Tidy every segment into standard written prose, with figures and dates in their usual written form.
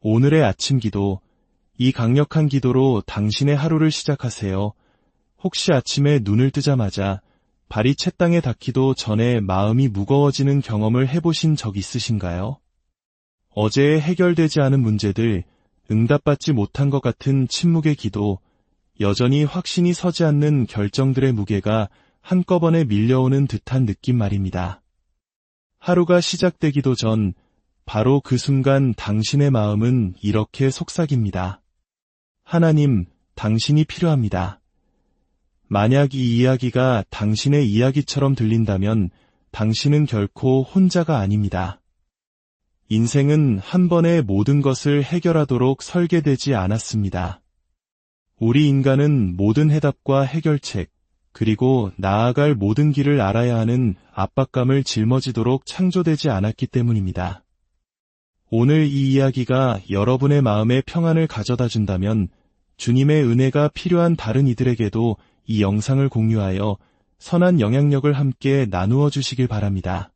오늘의 아침 기도, 이 강력한 기도로 당신의 하루를 시작하세요. 혹시 아침에 눈을 뜨자마자 발이 채땅에 닿기도 전에 마음이 무거워지는 경험을 해보신 적 있으신가요? 어제의 해결되지 않은 문제들, 응답받지 못한 것 같은 침묵의 기도, 여전히 확신이 서지 않는 결정들의 무게가 한꺼번에 밀려오는 듯한 느낌 말입니다. 하루가 시작되기도 전 바로 그 순간 당신의 마음은 이렇게 속삭입니다. 하나님, 당신이 필요합니다. 만약 이 이야기가 당신의 이야기처럼 들린다면 당신은 결코 혼자가 아닙니다. 인생은 한 번에 모든 것을 해결하도록 설계되지 않았습니다. 우리 인간은 모든 해답과 해결책, 그리고 나아갈 모든 길을 알아야 하는 압박감을 짊어지도록 창조되지 않았기 때문입니다. 오늘 이 이야기가 여러분의 마음에 평안을 가져다 준다면 주님의 은혜가 필요한 다른 이들에게도 이 영상을 공유하여 선한 영향력을 함께 나누어 주시길 바랍니다.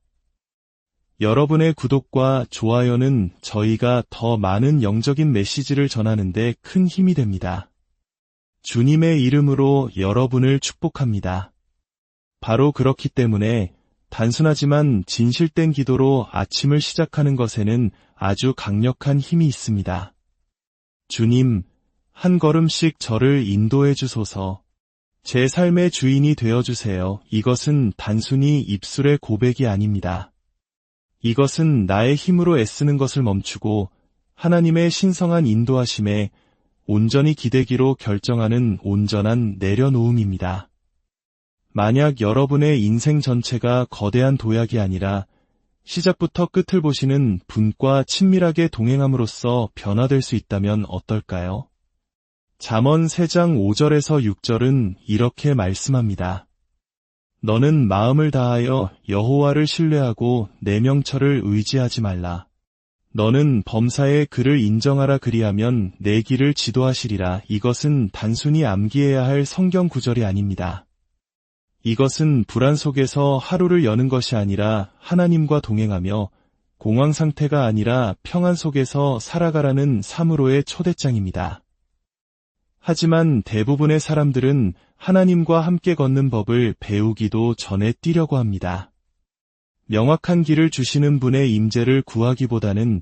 여러분의 구독과 좋아요는 저희가 더 많은 영적인 메시지를 전하는 데 큰 힘이 됩니다. 주님의 이름으로 여러분을 축복합니다. 바로 그렇기 때문에 단순하지만 진실된 기도로 아침을 시작하는 것에는 아주 강력한 힘이 있습니다. 주님, 한 걸음씩 저를 인도해 주소서. 제 삶의 주인이 되어 주세요. 이것은 단순히 입술의 고백이 아닙니다. 이것은 나의 힘으로 애쓰는 것을 멈추고 하나님의 신성한 인도하심에 온전히 기대기로 결정하는 온전한 내려놓음입니다. 만약 여러분의 인생 전체가 거대한 도약이 아니라 시작부터 끝을 보시는 분과 친밀하게 동행함으로써 변화될 수 있다면 어떨까요? 잠언 3장 5절에서 6절은 이렇게 말씀합니다. 너는 마음을 다하여 여호와를 신뢰하고 내 명철을 의지하지 말라. 너는 범사에 그를 인정하라 그리하면 내 길을 지도하시리라. 이것은 단순히 암기해야 할 성경 구절이 아닙니다. 이것은 불안 속에서 하루를 여는 것이 아니라 하나님과 동행하며 공황 상태가 아니라 평안 속에서 살아가라는 사무로의 초대장입니다. 하지만 대부분의 사람들은 하나님과 함께 걷는 법을 배우기도 전에 뛰려고 합니다. 명확한 길을 주시는 분의 임재를 구하기보다는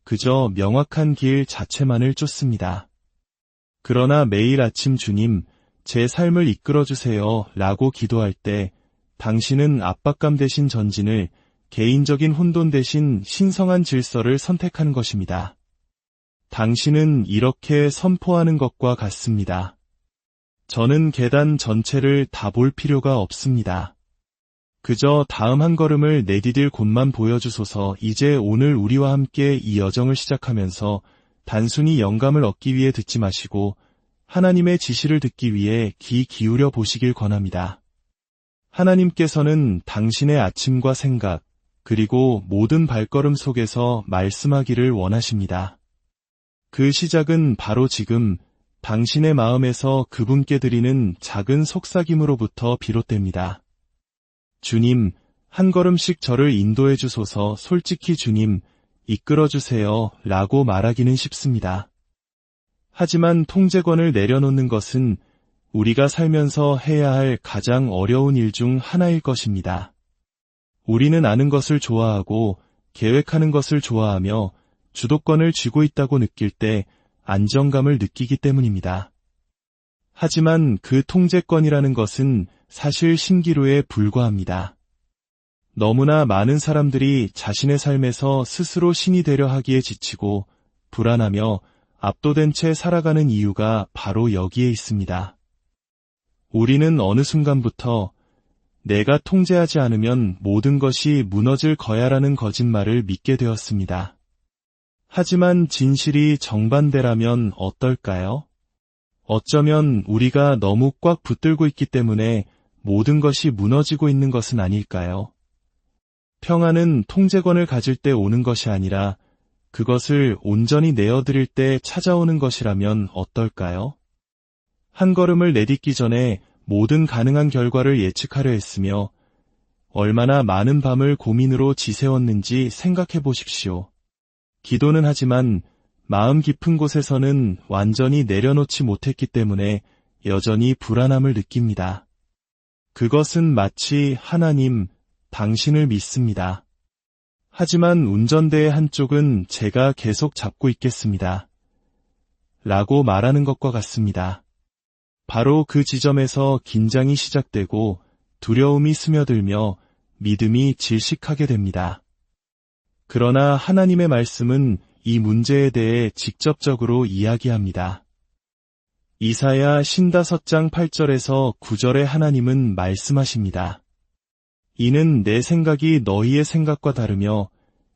그저 명확한 길 자체만을 쫓습니다. 그러나 매일 아침 주님, 제 삶을 이끌어주세요 라고 기도할 때 당신은 압박감 대신 전진을, 개인적인 혼돈 대신 신성한 질서를 선택하는 것입니다. 당신은 이렇게 선포하는 것과 같습니다. 저는 계단 전체를 다 볼 필요가 없습니다. 그저 다음 한 걸음을 내디딜 곳만 보여주소서. 이제 오늘 우리와 함께 이 여정을 시작하면서 단순히 영감을 얻기 위해 듣지 마시고 하나님의 지시를 듣기 위해 귀 기울여 보시길 권합니다. 하나님께서는 당신의 아침과 생각, 그리고 모든 발걸음 속에서 말씀하기를 원하십니다. 그 시작은 바로 지금 당신의 마음에서 그분께 드리는 작은 속삭임으로부터 비롯됩니다. 주님, 한 걸음씩 저를 인도해 주소서. 솔직히 주님, 이끌어 주세요 라고 말하기는 쉽습니다. 하지만 통제권을 내려놓는 것은 우리가 살면서 해야 할 가장 어려운 일 중 하나일 것입니다. 우리는 아는 것을 좋아하고 계획하는 것을 좋아하며 주도권을 쥐고 있다고 느낄 때 안정감을 느끼기 때문입니다. 하지만 그 통제권이라는 것은 사실 신기루에 불과합니다. 너무나 많은 사람들이 자신의 삶에서 스스로 신이 되려 하기에 지치고 불안하며 압도된 채 살아가는 이유가 바로 여기에 있습니다. 우리는 어느 순간부터 내가 통제하지 않으면 모든 것이 무너질 거야라는 거짓말을 믿게 되었습니다. 하지만 진실이 정반대라면 어떨까요? 어쩌면 우리가 너무 꽉 붙들고 있기 때문에 모든 것이 무너지고 있는 것은 아닐까요? 평안은 통제권을 가질 때 오는 것이 아니라 그것을 온전히 내어드릴 때 찾아오는 것이라면 어떨까요? 한 걸음을 내딛기 전에 모든 가능한 결과를 예측하려 했으며 얼마나 많은 밤을 고민으로 지새웠는지 생각해 보십시오. 기도는 하지만 마음 깊은 곳에서는 완전히 내려놓지 못했기 때문에 여전히 불안함을 느낍니다. 그것은 마치 하나님, 당신을 믿습니다. 하지만 운전대의 한쪽은 제가 계속 잡고 있겠습니다. 라고 말하는 것과 같습니다. 바로 그 지점에서 긴장이 시작되고 두려움이 스며들며 믿음이 질식하게 됩니다. 그러나 하나님의 말씀은 이 문제에 대해 직접적으로 이야기합니다. 이사야 55장 8절에서 9절에 하나님은 말씀하십니다. 이는 내 생각이 너희의 생각과 다르며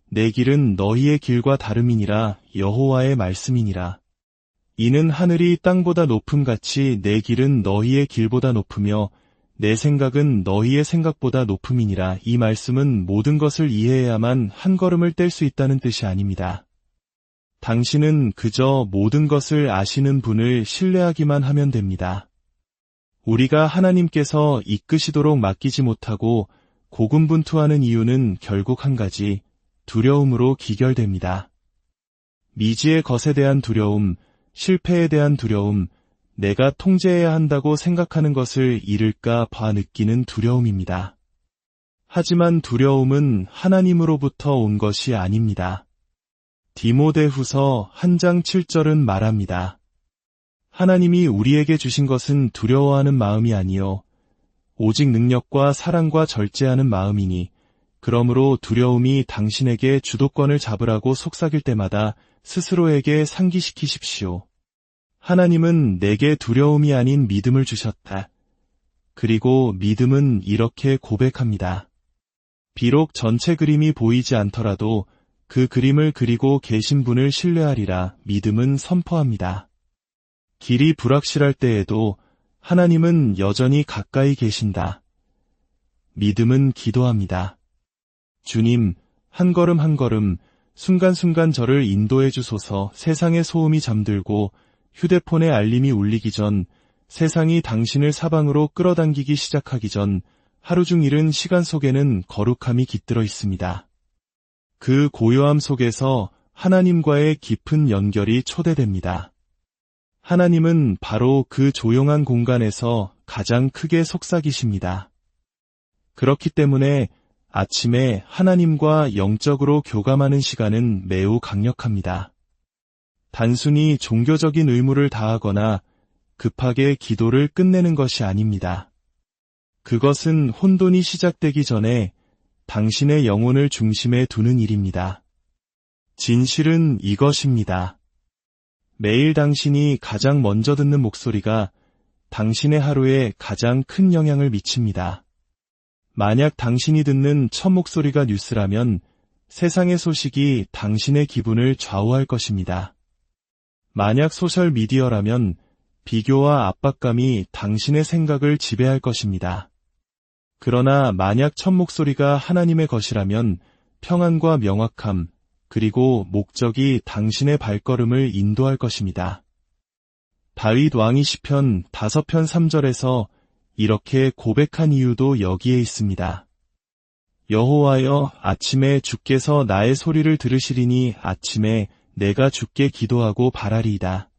내 길은 너희의 길과 다름이니라 여호와의 말씀이니라. 이는 하늘이 땅보다 높음같이 내 길은 너희의 길보다 높으며 내 생각은 너희의 생각보다 높음이니라. 이 말씀은 모든 것을 이해해야만 한 걸음을 뗄 수 있다는 뜻이 아닙니다. 당신은 그저 모든 것을 아시는 분을 신뢰하기만 하면 됩니다. 우리가 하나님께서 이끄시도록 맡기지 못하고 고군분투하는 이유는 결국 한 가지, 두려움으로 기결됩니다. 미지의 것에 대한 두려움, 실패에 대한 두려움, 내가 통제해야 한다고 생각하는 것을 잃을까 봐 느끼는 두려움입니다. 하지만 두려움은 하나님으로부터 온 것이 아닙니다. 디모데후서 1장 7절은 말합니다. 하나님이 우리에게 주신 것은 두려워하는 마음이 아니요 오직 능력과 사랑과 절제하는 마음이니 그러므로 두려움이 당신에게 주도권을 잡으라고 속삭일 때마다 스스로에게 상기시키십시오. 하나님은 내게 두려움이 아닌 믿음을 주셨다. 그리고 믿음은 이렇게 고백합니다. 비록 전체 그림이 보이지 않더라도 그 그림을 그리고 계신 분을 신뢰하리라 믿음은 선포합니다. 길이 불확실할 때에도 하나님은 여전히 가까이 계신다. 믿음은 기도합니다. 주님, 한 걸음 한 걸음, 순간순간 저를 인도해 주소서. 세상의 소음이 잠들고 휴대폰의 알림이 울리기 전, 세상이 당신을 사방으로 끌어당기기 시작하기 전, 하루 중 이른 시간 속에는 거룩함이 깃들어 있습니다. 그 고요함 속에서 하나님과의 깊은 연결이 초대됩니다. 하나님은 바로 그 조용한 공간에서 가장 크게 속삭이십니다. 그렇기 때문에 아침에 하나님과 영적으로 교감하는 시간은 매우 강력합니다. 단순히 종교적인 의무를 다하거나 급하게 기도를 끝내는 것이 아닙니다. 그것은 혼돈이 시작되기 전에 당신의 영혼을 중심에 두는 일입니다. 진실은 이것입니다. 매일 당신이 가장 먼저 듣는 목소리가 당신의 하루에 가장 큰 영향을 미칩니다. 만약 당신이 듣는 첫 목소리가 뉴스라면 세상의 소식이 당신의 기분을 좌우할 것입니다. 만약 소셜미디어라면 비교와 압박감이 당신의 생각을 지배할 것입니다. 그러나 만약 첫 목소리가 하나님의 것이라면 평안과 명확함, 그리고 목적이 당신의 발걸음을 인도할 것입니다. 다윗 왕이 시편 5편 3절에서 이렇게 고백한 이유도 여기에 있습니다. 여호와여, 아침에 주께서 나의 소리를 들으시리니 아침에 내가 주께 기도하고 바라리이다.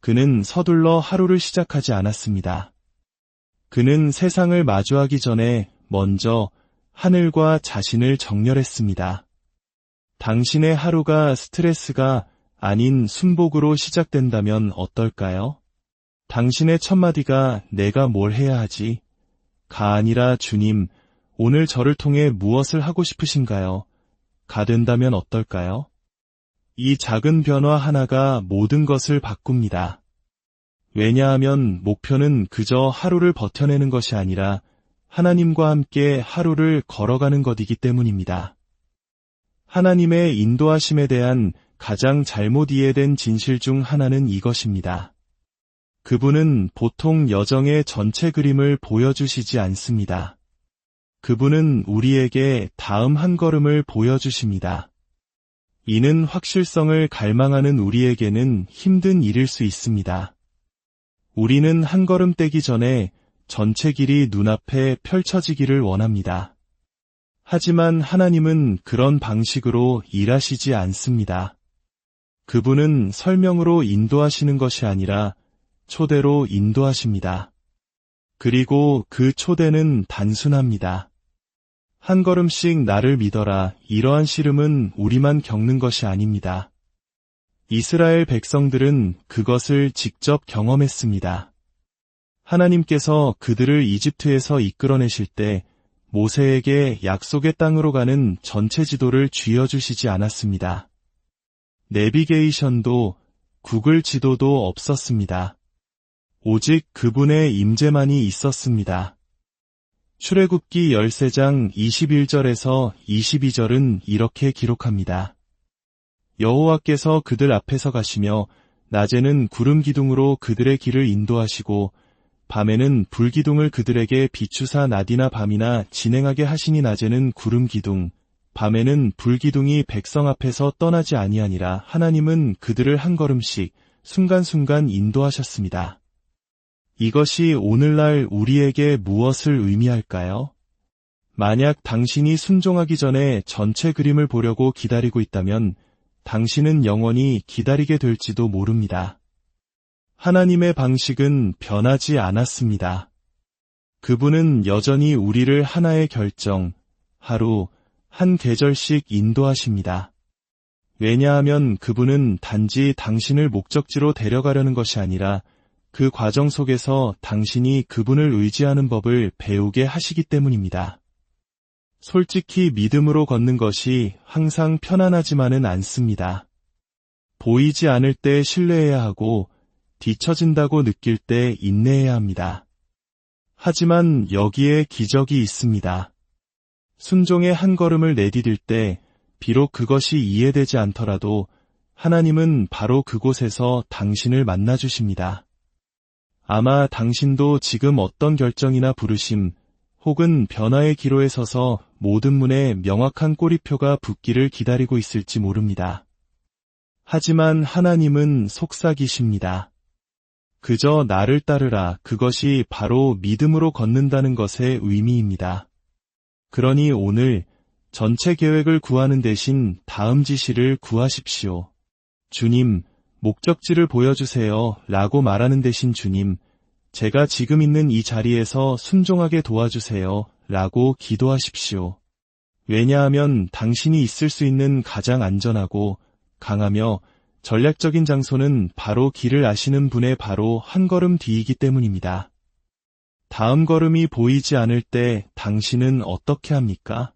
그는 서둘러 하루를 시작하지 않았습니다. 그는 세상을 마주하기 전에 먼저 하늘과 자신을 정렬했습니다. 당신의 하루가 스트레스가 아닌 순복으로 시작된다면 어떨까요? 당신의 첫마디가 내가 뭘 해야 하지? 가 아니라 주님, 오늘 저를 통해 무엇을 하고 싶으신가요? 가 된다면 어떨까요? 이 작은 변화 하나가 모든 것을 바꿉니다. 왜냐하면 목표는 그저 하루를 버텨내는 것이 아니라 하나님과 함께 하루를 걸어가는 것이기 때문입니다. 하나님의 인도하심에 대한 가장 잘못 이해된 진실 중 하나는 이것입니다. 그분은 보통 여정의 전체 그림을 보여주시지 않습니다. 그분은 우리에게 다음 한 걸음을 보여주십니다. 이는 확실성을 갈망하는 우리에게는 힘든 일일 수 있습니다. 우리는 한 걸음 떼기 전에 전체 길이 눈앞에 펼쳐지기를 원합니다. 하지만 하나님은 그런 방식으로 일하시지 않습니다. 그분은 설명으로 인도하시는 것이 아니라 초대로 인도하십니다. 그리고 그 초대는 단순합니다. 한 걸음씩 나를 믿어라. 이러한 씨름은 우리만 겪는 것이 아닙니다. 이스라엘 백성들은 그것을 직접 경험했습니다. 하나님께서 그들을 이집트에서 이끌어내실 때 모세에게 약속의 땅으로 가는 전체 지도를 쥐어주시지 않았습니다. 내비게이션도 구글 지도도 없었습니다. 오직 그분의 임재만이 있었습니다. 출애굽기 13장 21절에서 22절은 이렇게 기록합니다. 여호와께서 그들 앞에서 가시며 낮에는 구름 기둥으로 그들의 길을 인도하시고 밤에는 불 기둥을 그들에게 비추사 낮이나 밤이나 진행하게 하시니 낮에는 구름 기둥, 밤에는 불 기둥이 백성 앞에서 떠나지 아니하니라. 하나님은 그들을 한 걸음씩 순간순간 인도하셨습니다. 이것이 오늘날 우리에게 무엇을 의미할까요? 만약 당신이 순종하기 전에 전체 그림을 보려고 기다리고 있다면 당신은 영원히 기다리게 될지도 모릅니다. 하나님의 방식은 변하지 않았습니다. 그분은 여전히 우리를 하나의 결정, 하루, 한 계절씩 인도하십니다. 왜냐하면 그분은 단지 당신을 목적지로 데려가려는 것이 아니라 그 과정 속에서 당신이 그분을 의지하는 법을 배우게 하시기 때문입니다. 솔직히 믿음으로 걷는 것이 항상 편안하지만은 않습니다. 보이지 않을 때 신뢰해야 하고 뒤처진다고 느낄 때 인내해야 합니다. 하지만 여기에 기적이 있습니다. 순종의 한 걸음을 내디딜 때 비록 그것이 이해되지 않더라도 하나님은 바로 그곳에서 당신을 만나주십니다. 아마 당신도 지금 어떤 결정이나 부르심 혹은 변화의 기로에 서서 모든 문에 명확한 꼬리표가 붙기를 기다리고 있을지 모릅니다. 하지만 하나님은 속삭이십니다. 그저 나를 따르라. 그것이 바로 믿음으로 걷는다는 것의 의미입니다. 그러니 오늘 전체 계획을 구하는 대신 다음 지시를 구하십시오. 주님, 목적지를 보여주세요. 라고 말하는 대신 주님, 제가 지금 있는 이 자리에서 순종하게 도와주세요. 라고 기도하십시오. 왜냐하면 당신이 있을 수 있는 가장 안전하고 강하며 전략적인 장소는 바로 길을 아시는 분의 바로 한 걸음 뒤이기 때문입니다. 다음 걸음이 보이지 않을 때 당신은 어떻게 합니까?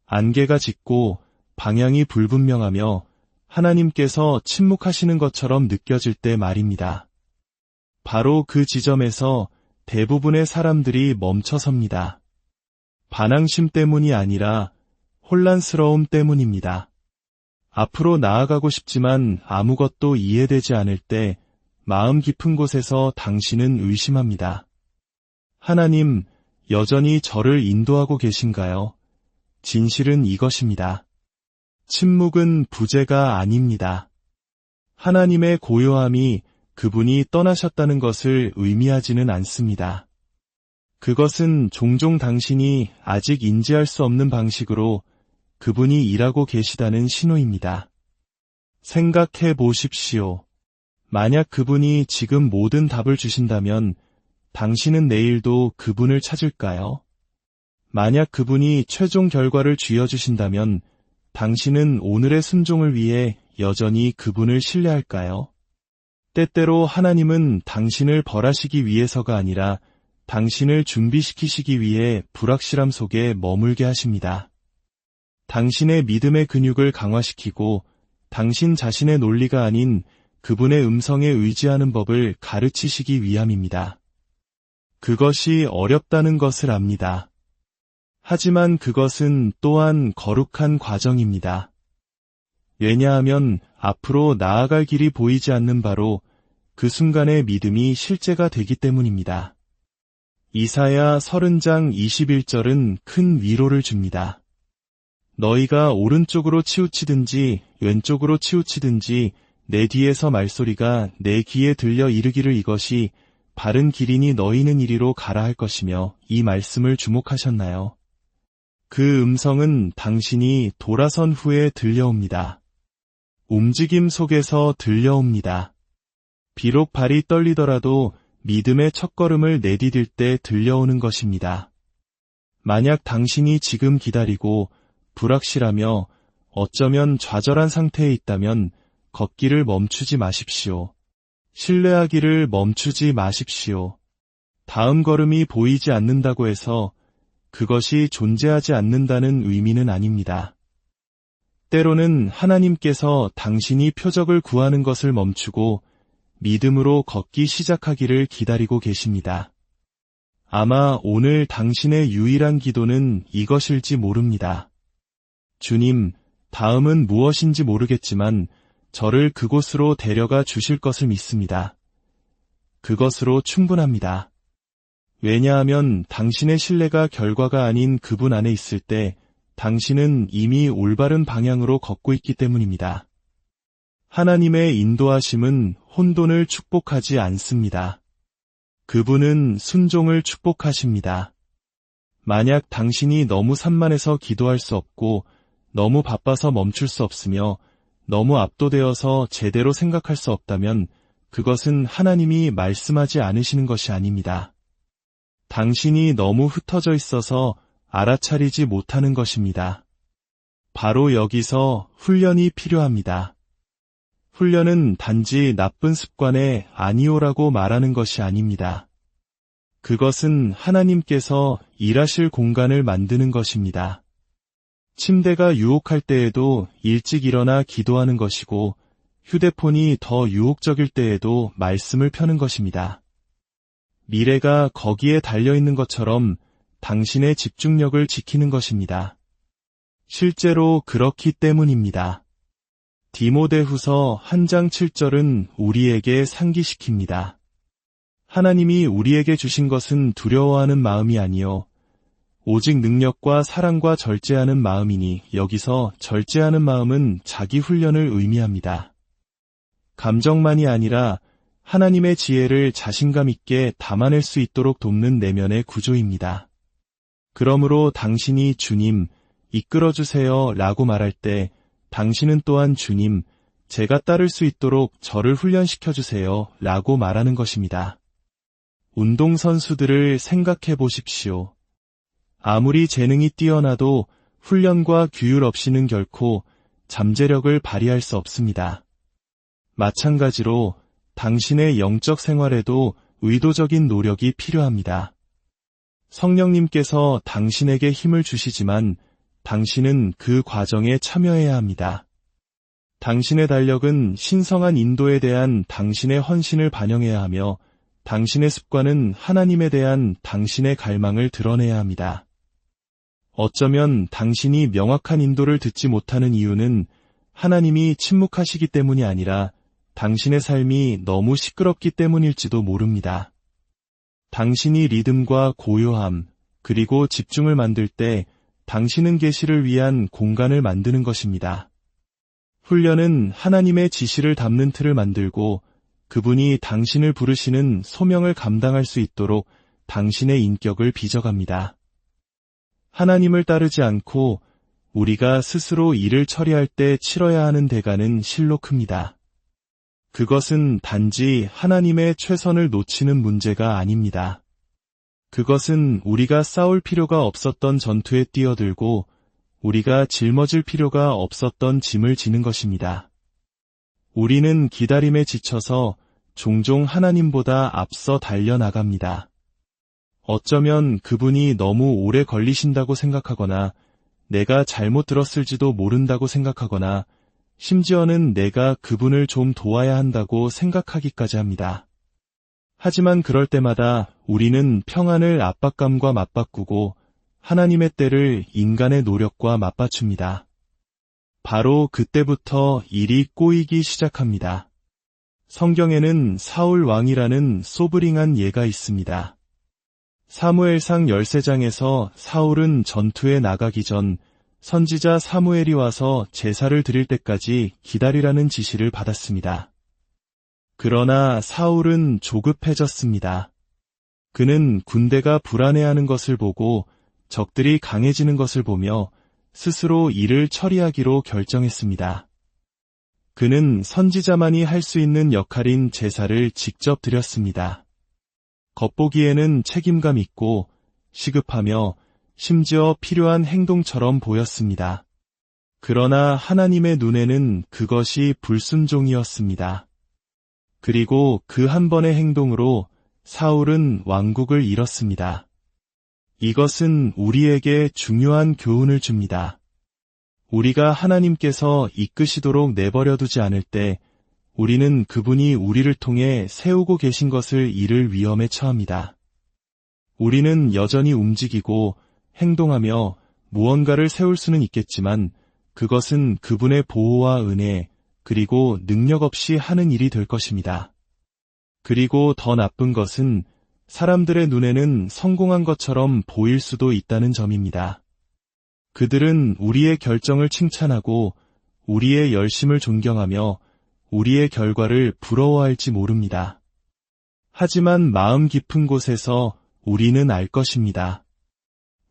안개가 짙고 방향이 불분명하며 하나님께서 침묵하시는 것처럼 느껴질 때 말입니다. 바로 그 지점에서 대부분의 사람들이 멈춰섭니다. 반항심 때문이 아니라 혼란스러움 때문입니다. 앞으로 나아가고 싶지만 아무것도 이해되지 않을 때 마음 깊은 곳에서 당신은 의심합니다. 하나님, 여전히 저를 인도하고 계신가요? 진실은 이것입니다. 침묵은 부재가 아닙니다. 하나님의 고요함이 그분이 떠나셨다는 것을 의미하지는 않습니다. 그것은 종종 당신이 아직 인지할 수 없는 방식으로 그분이 일하고 계시다는 신호입니다. 생각해 보십시오. 만약 그분이 지금 모든 답을 주신다면 당신은 내일도 그분을 찾을까요? 만약 그분이 최종 결과를 쥐어주신다면 당신은 오늘의 순종을 위해 여전히 그분을 신뢰할까요? 때때로 하나님은 당신을 벌하시기 위해서가 아니라 당신을 준비시키시기 위해 불확실함 속에 머물게 하십니다. 당신의 믿음의 근육을 강화시키고 당신 자신의 논리가 아닌 그분의 음성에 의지하는 법을 가르치시기 위함입니다. 그것이 어렵다는 것을 압니다. 하지만 그것은 또한 거룩한 과정입니다. 왜냐하면 앞으로 나아갈 길이 보이지 않는 바로 그 순간의 믿음이 실제가 되기 때문입니다. 이사야 30장 21절은 큰 위로를 줍니다. 너희가 오른쪽으로 치우치든지 왼쪽으로 치우치든지 내 뒤에서 말소리가 내 귀에 들려 이르기를 이것이 바른 길이니 너희는 이리로 가라 할 것이며 이 말씀을 주목하셨나요? 그 음성은 당신이 돌아선 후에 들려옵니다. 움직임 속에서 들려옵니다. 비록 발이 떨리더라도 믿음의 첫걸음을 내디딜 때 들려오는 것입니다. 만약 당신이 지금 기다리고 불확실하며 어쩌면 좌절한 상태에 있다면 걷기를 멈추지 마십시오. 신뢰하기를 멈추지 마십시오. 다음 걸음이 보이지 않는다고 해서 그것이 존재하지 않는다는 의미는 아닙니다. 때로는 하나님께서 당신이 표적을 구하는 것을 멈추고 믿음으로 걷기 시작하기를 기다리고 계십니다. 아마 오늘 당신의 유일한 기도는 이것일지 모릅니다. 주님, 다음은 무엇인지 모르겠지만 저를 그곳으로 데려가 주실 것을 믿습니다. 그것으로 충분합니다. 왜냐하면 당신의 신뢰가 결과가 아닌 그분 안에 있을 때 당신은 이미 올바른 방향으로 걷고 있기 때문입니다. 하나님의 인도하심은 혼돈을 축복하지 않습니다. 그분은 순종을 축복하십니다. 만약 당신이 너무 산만해서 기도할 수 없고 너무 바빠서 멈출 수 없으며 너무 압도되어서 제대로 생각할 수 없다면 그것은 하나님이 말씀하지 않으시는 것이 아닙니다. 당신이 너무 흩어져 있어서 알아차리지 못하는 것입니다. 바로 여기서 훈련이 필요합니다. 훈련은 단지 나쁜 습관에 아니오라고 말하는 것이 아닙니다. 그것은 하나님께서 일하실 공간을 만드는 것입니다. 침대가 유혹할 때에도 일찍 일어나 기도하는 것이고 휴대폰이 더 유혹적일 때에도 말씀을 펴는 것입니다. 미래가 거기에 달려있는 것처럼 당신의 집중력을 지키는 것입니다. 실제로 그렇기 때문입니다. 디모데후서 1장 7절은 우리에게 상기시킵니다. 하나님이 우리에게 주신 것은 두려워하는 마음이 아니요 오직 능력과 사랑과 절제하는 마음이니 여기서 절제하는 마음은 자기 훈련을 의미합니다. 감정만이 아니라 하나님의 지혜를 자신감 있게 담아낼 수 있도록 돕는 내면의 구조입니다. 그러므로 당신이 주님, 이끌어주세요 라고 말할 때 당신은 또한 주님, 제가 따를 수 있도록 저를 훈련시켜주세요 라고 말하는 것입니다. 운동선수들을 생각해 보십시오. 아무리 재능이 뛰어나도 훈련과 규율 없이는 결코 잠재력을 발휘할 수 없습니다. 마찬가지로 당신의 영적 생활에도 의도적인 노력이 필요합니다. 성령님께서 당신에게 힘을 주시지만 당신은 그 과정에 참여해야 합니다. 당신의 달력은 신성한 인도에 대한 당신의 헌신을 반영해야 하며 당신의 습관은 하나님에 대한 당신의 갈망을 드러내야 합니다. 어쩌면 당신이 명확한 인도를 듣지 못하는 이유는 하나님이 침묵하시기 때문이 아니라 당신의 삶이 너무 시끄럽기 때문일지도 모릅니다. 당신이 리듬과 고요함, 그리고 집중을 만들 때 당신은 계시를 위한 공간을 만드는 것입니다. 훈련은 하나님의 지시를 담는 틀을 만들고 그분이 당신을 부르시는 소명을 감당할 수 있도록 당신의 인격을 빚어갑니다. 하나님을 따르지 않고 우리가 스스로 일을 처리할 때 치러야 하는 대가는 실로 큽니다. 그것은 단지 하나님의 최선을 놓치는 문제가 아닙니다. 그것은 우리가 싸울 필요가 없었던 전투에 뛰어들고 우리가 짊어질 필요가 없었던 짐을 지는 것입니다. 우리는 기다림에 지쳐서 종종 하나님보다 앞서 달려나갑니다. 어쩌면 그분이 너무 오래 걸리신다고 생각하거나 내가 잘못 들었을지도 모른다고 생각하거나 심지어는 내가 그분을 좀 도와야 한다고 생각하기까지 합니다. 하지만 그럴 때마다 우리는 평안을 압박감과 맞바꾸고 하나님의 때를 인간의 노력과 맞받춥니다. 바로 그때부터 일이 꼬이기 시작합니다. 성경에는 사울 왕이라는 소브링한 예가 있습니다. 사무엘상 13장에서 사울은 전투에 나가기 전 선지자 사무엘이 와서 제사를 드릴 때까지 기다리라는 지시를 받았습니다. 그러나 사울은 조급해졌습니다. 그는 군대가 불안해하는 것을 보고 적들이 강해지는 것을 보며 스스로 일을 처리하기로 결정했습니다. 그는 선지자만이 할 수 있는 역할인 제사를 직접 드렸습니다. 겉보기에는 책임감 있고 시급하며 심지어 필요한 행동처럼 보였습니다. 그러나 하나님의 눈에는 그것이 불순종이었습니다. 그리고 그 한 번의 행동으로 사울은 왕국을 잃었습니다. 이것은 우리에게 중요한 교훈을 줍니다. 우리가 하나님께서 이끄시도록 내버려두지 않을 때 우리는 그분이 우리를 통해 세우고 계신 것을 잃을 위험에 처합니다. 우리는 여전히 움직이고 행동하며 무언가를 세울 수는 있겠지만 그것은 그분의 보호와 은혜 그리고 능력 없이 하는 일이 될 것입니다. 그리고 더 나쁜 것은 사람들의 눈에는 성공한 것처럼 보일 수도 있다는 점입니다. 그들은 우리의 결정을 칭찬하고 우리의 열심을 존경하며 우리의 결과를 부러워할지 모릅니다. 하지만 마음 깊은 곳에서 우리는 알 것입니다.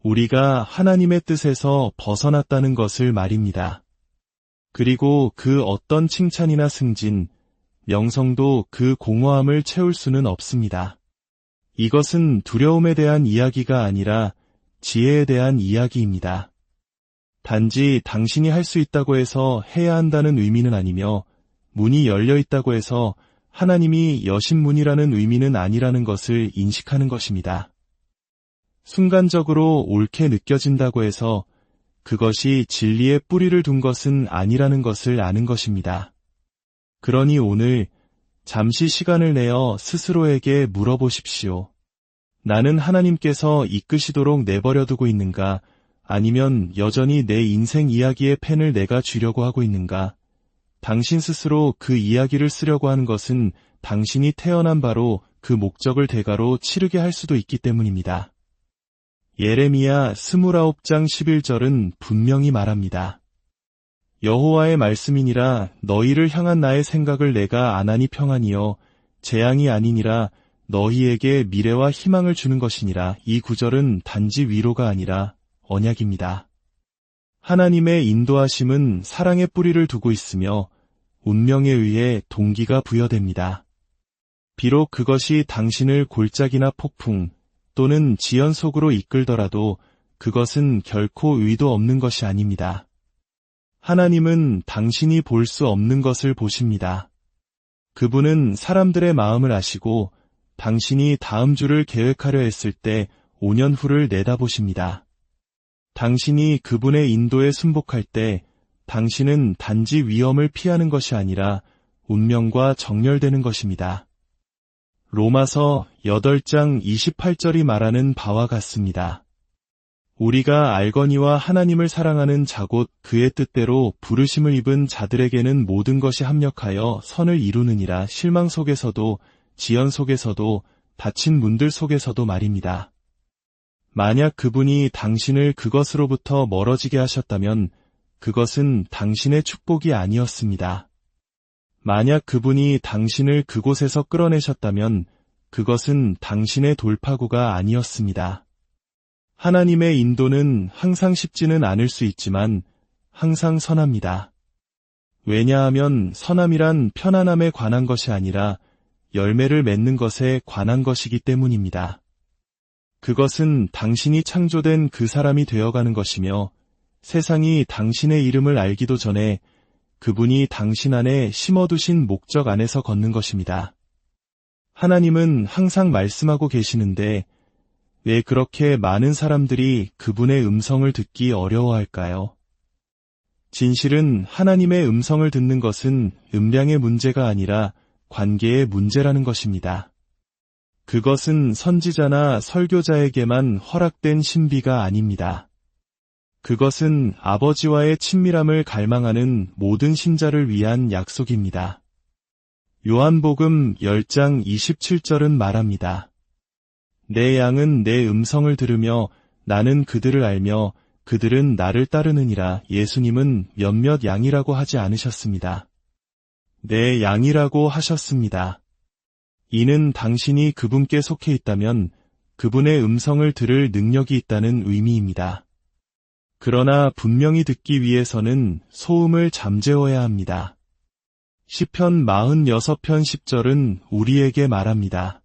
우리가 하나님의 뜻에서 벗어났다는 것을 말입니다. 그리고 그 어떤 칭찬이나 승진, 명성도 그 공허함을 채울 수는 없습니다. 이것은 두려움에 대한 이야기가 아니라 지혜에 대한 이야기입니다. 단지 당신이 할 수 있다고 해서 해야 한다는 의미는 아니며 문이 열려 있다고 해서 하나님이 여신 문이라는 의미는 아니라는 것을 인식하는 것입니다. 순간적으로 옳게 느껴진다고 해서 그것이 진리의 뿌리를 둔 것은 아니라는 것을 아는 것입니다. 그러니 오늘 잠시 시간을 내어 스스로에게 물어보십시오. 나는 하나님께서 이끄시도록 내버려두고 있는가? 아니면 여전히 내 인생 이야기의 펜을 내가 쥐려고 하고 있는가? 당신 스스로 그 이야기를 쓰려고 하는 것은 당신이 태어난 바로 그 목적을 대가로 치르게 할 수도 있기 때문입니다. 예레미야 29장 11절은 분명히 말합니다. 여호와의 말씀이니라 너희를 향한 나의 생각을 내가 아나니 평안이요 재앙이 아니니라 너희에게 미래와 희망을 주는 것이니라. 이 구절은 단지 위로가 아니라 언약입니다. 하나님의 인도하심은 사랑의 뿌리를 두고 있으며 운명에 의해 동기가 부여됩니다. 비록 그것이 당신을 골짜기나 폭풍 또는 지연 속으로 이끌더라도 그것은 결코 의도 없는 것이 아닙니다. 하나님은 당신이 볼 수 없는 것을 보십니다. 그분은 사람들의 마음을 아시고 당신이 다음 주를 계획하려 했을 때 5년 후를 내다보십니다. 당신이 그분의 인도에 순복할 때 당신은 단지 위험을 피하는 것이 아니라 운명과 정렬되는 것입니다. 로마서 8장 28절이 말하는 바와 같습니다. 우리가 알거니와 하나님을 사랑하는 자 곧 그의 뜻대로 부르심을 입은 자들에게는 모든 것이 합력하여 선을 이루느니라. 실망 속에서도 지연 속에서도 닫힌 문들 속에서도 말입니다. 만약 그분이 당신을 그것으로부터 멀어지게 하셨다면 그것은 당신의 축복이 아니었습니다. 만약 그분이 당신을 그곳에서 끌어내셨다면 그것은 당신의 돌파구가 아니었습니다. 하나님의 인도는 항상 쉽지는 않을 수 있지만 항상 선합니다. 왜냐하면 선함이란 편안함에 관한 것이 아니라 열매를 맺는 것에 관한 것이기 때문입니다. 그것은 당신이 창조된 그 사람이 되어가는 것이며 세상이 당신의 이름을 알기도 전에 그분이 당신 안에 심어두신 목적 안에서 걷는 것입니다. 하나님은 항상 말씀하고 계시는데 왜 그렇게 많은 사람들이 그분의 음성을 듣기 어려워할까요? 진실은 하나님의 음성을 듣는 것은 음량의 문제가 아니라 관계의 문제라는 것입니다. 그것은 선지자나 설교자에게만 허락된 신비가 아닙니다. 그것은 아버지와의 친밀함을 갈망하는 모든 신자를 위한 약속입니다. 요한복음 10장 27절은 말합니다. 내 양은 내 음성을 들으며 나는 그들을 알며 그들은 나를 따르느니라. 예수님은 몇몇 양이라고 하지 않으셨습니다. 내 양이라고 하셨습니다. 이는 당신이 그분께 속해 있다면 그분의 음성을 들을 능력이 있다는 의미입니다. 그러나 분명히 듣기 위해서는 소음을 잠재워야 합니다. 시편 46편 10절은 우리에게 말합니다.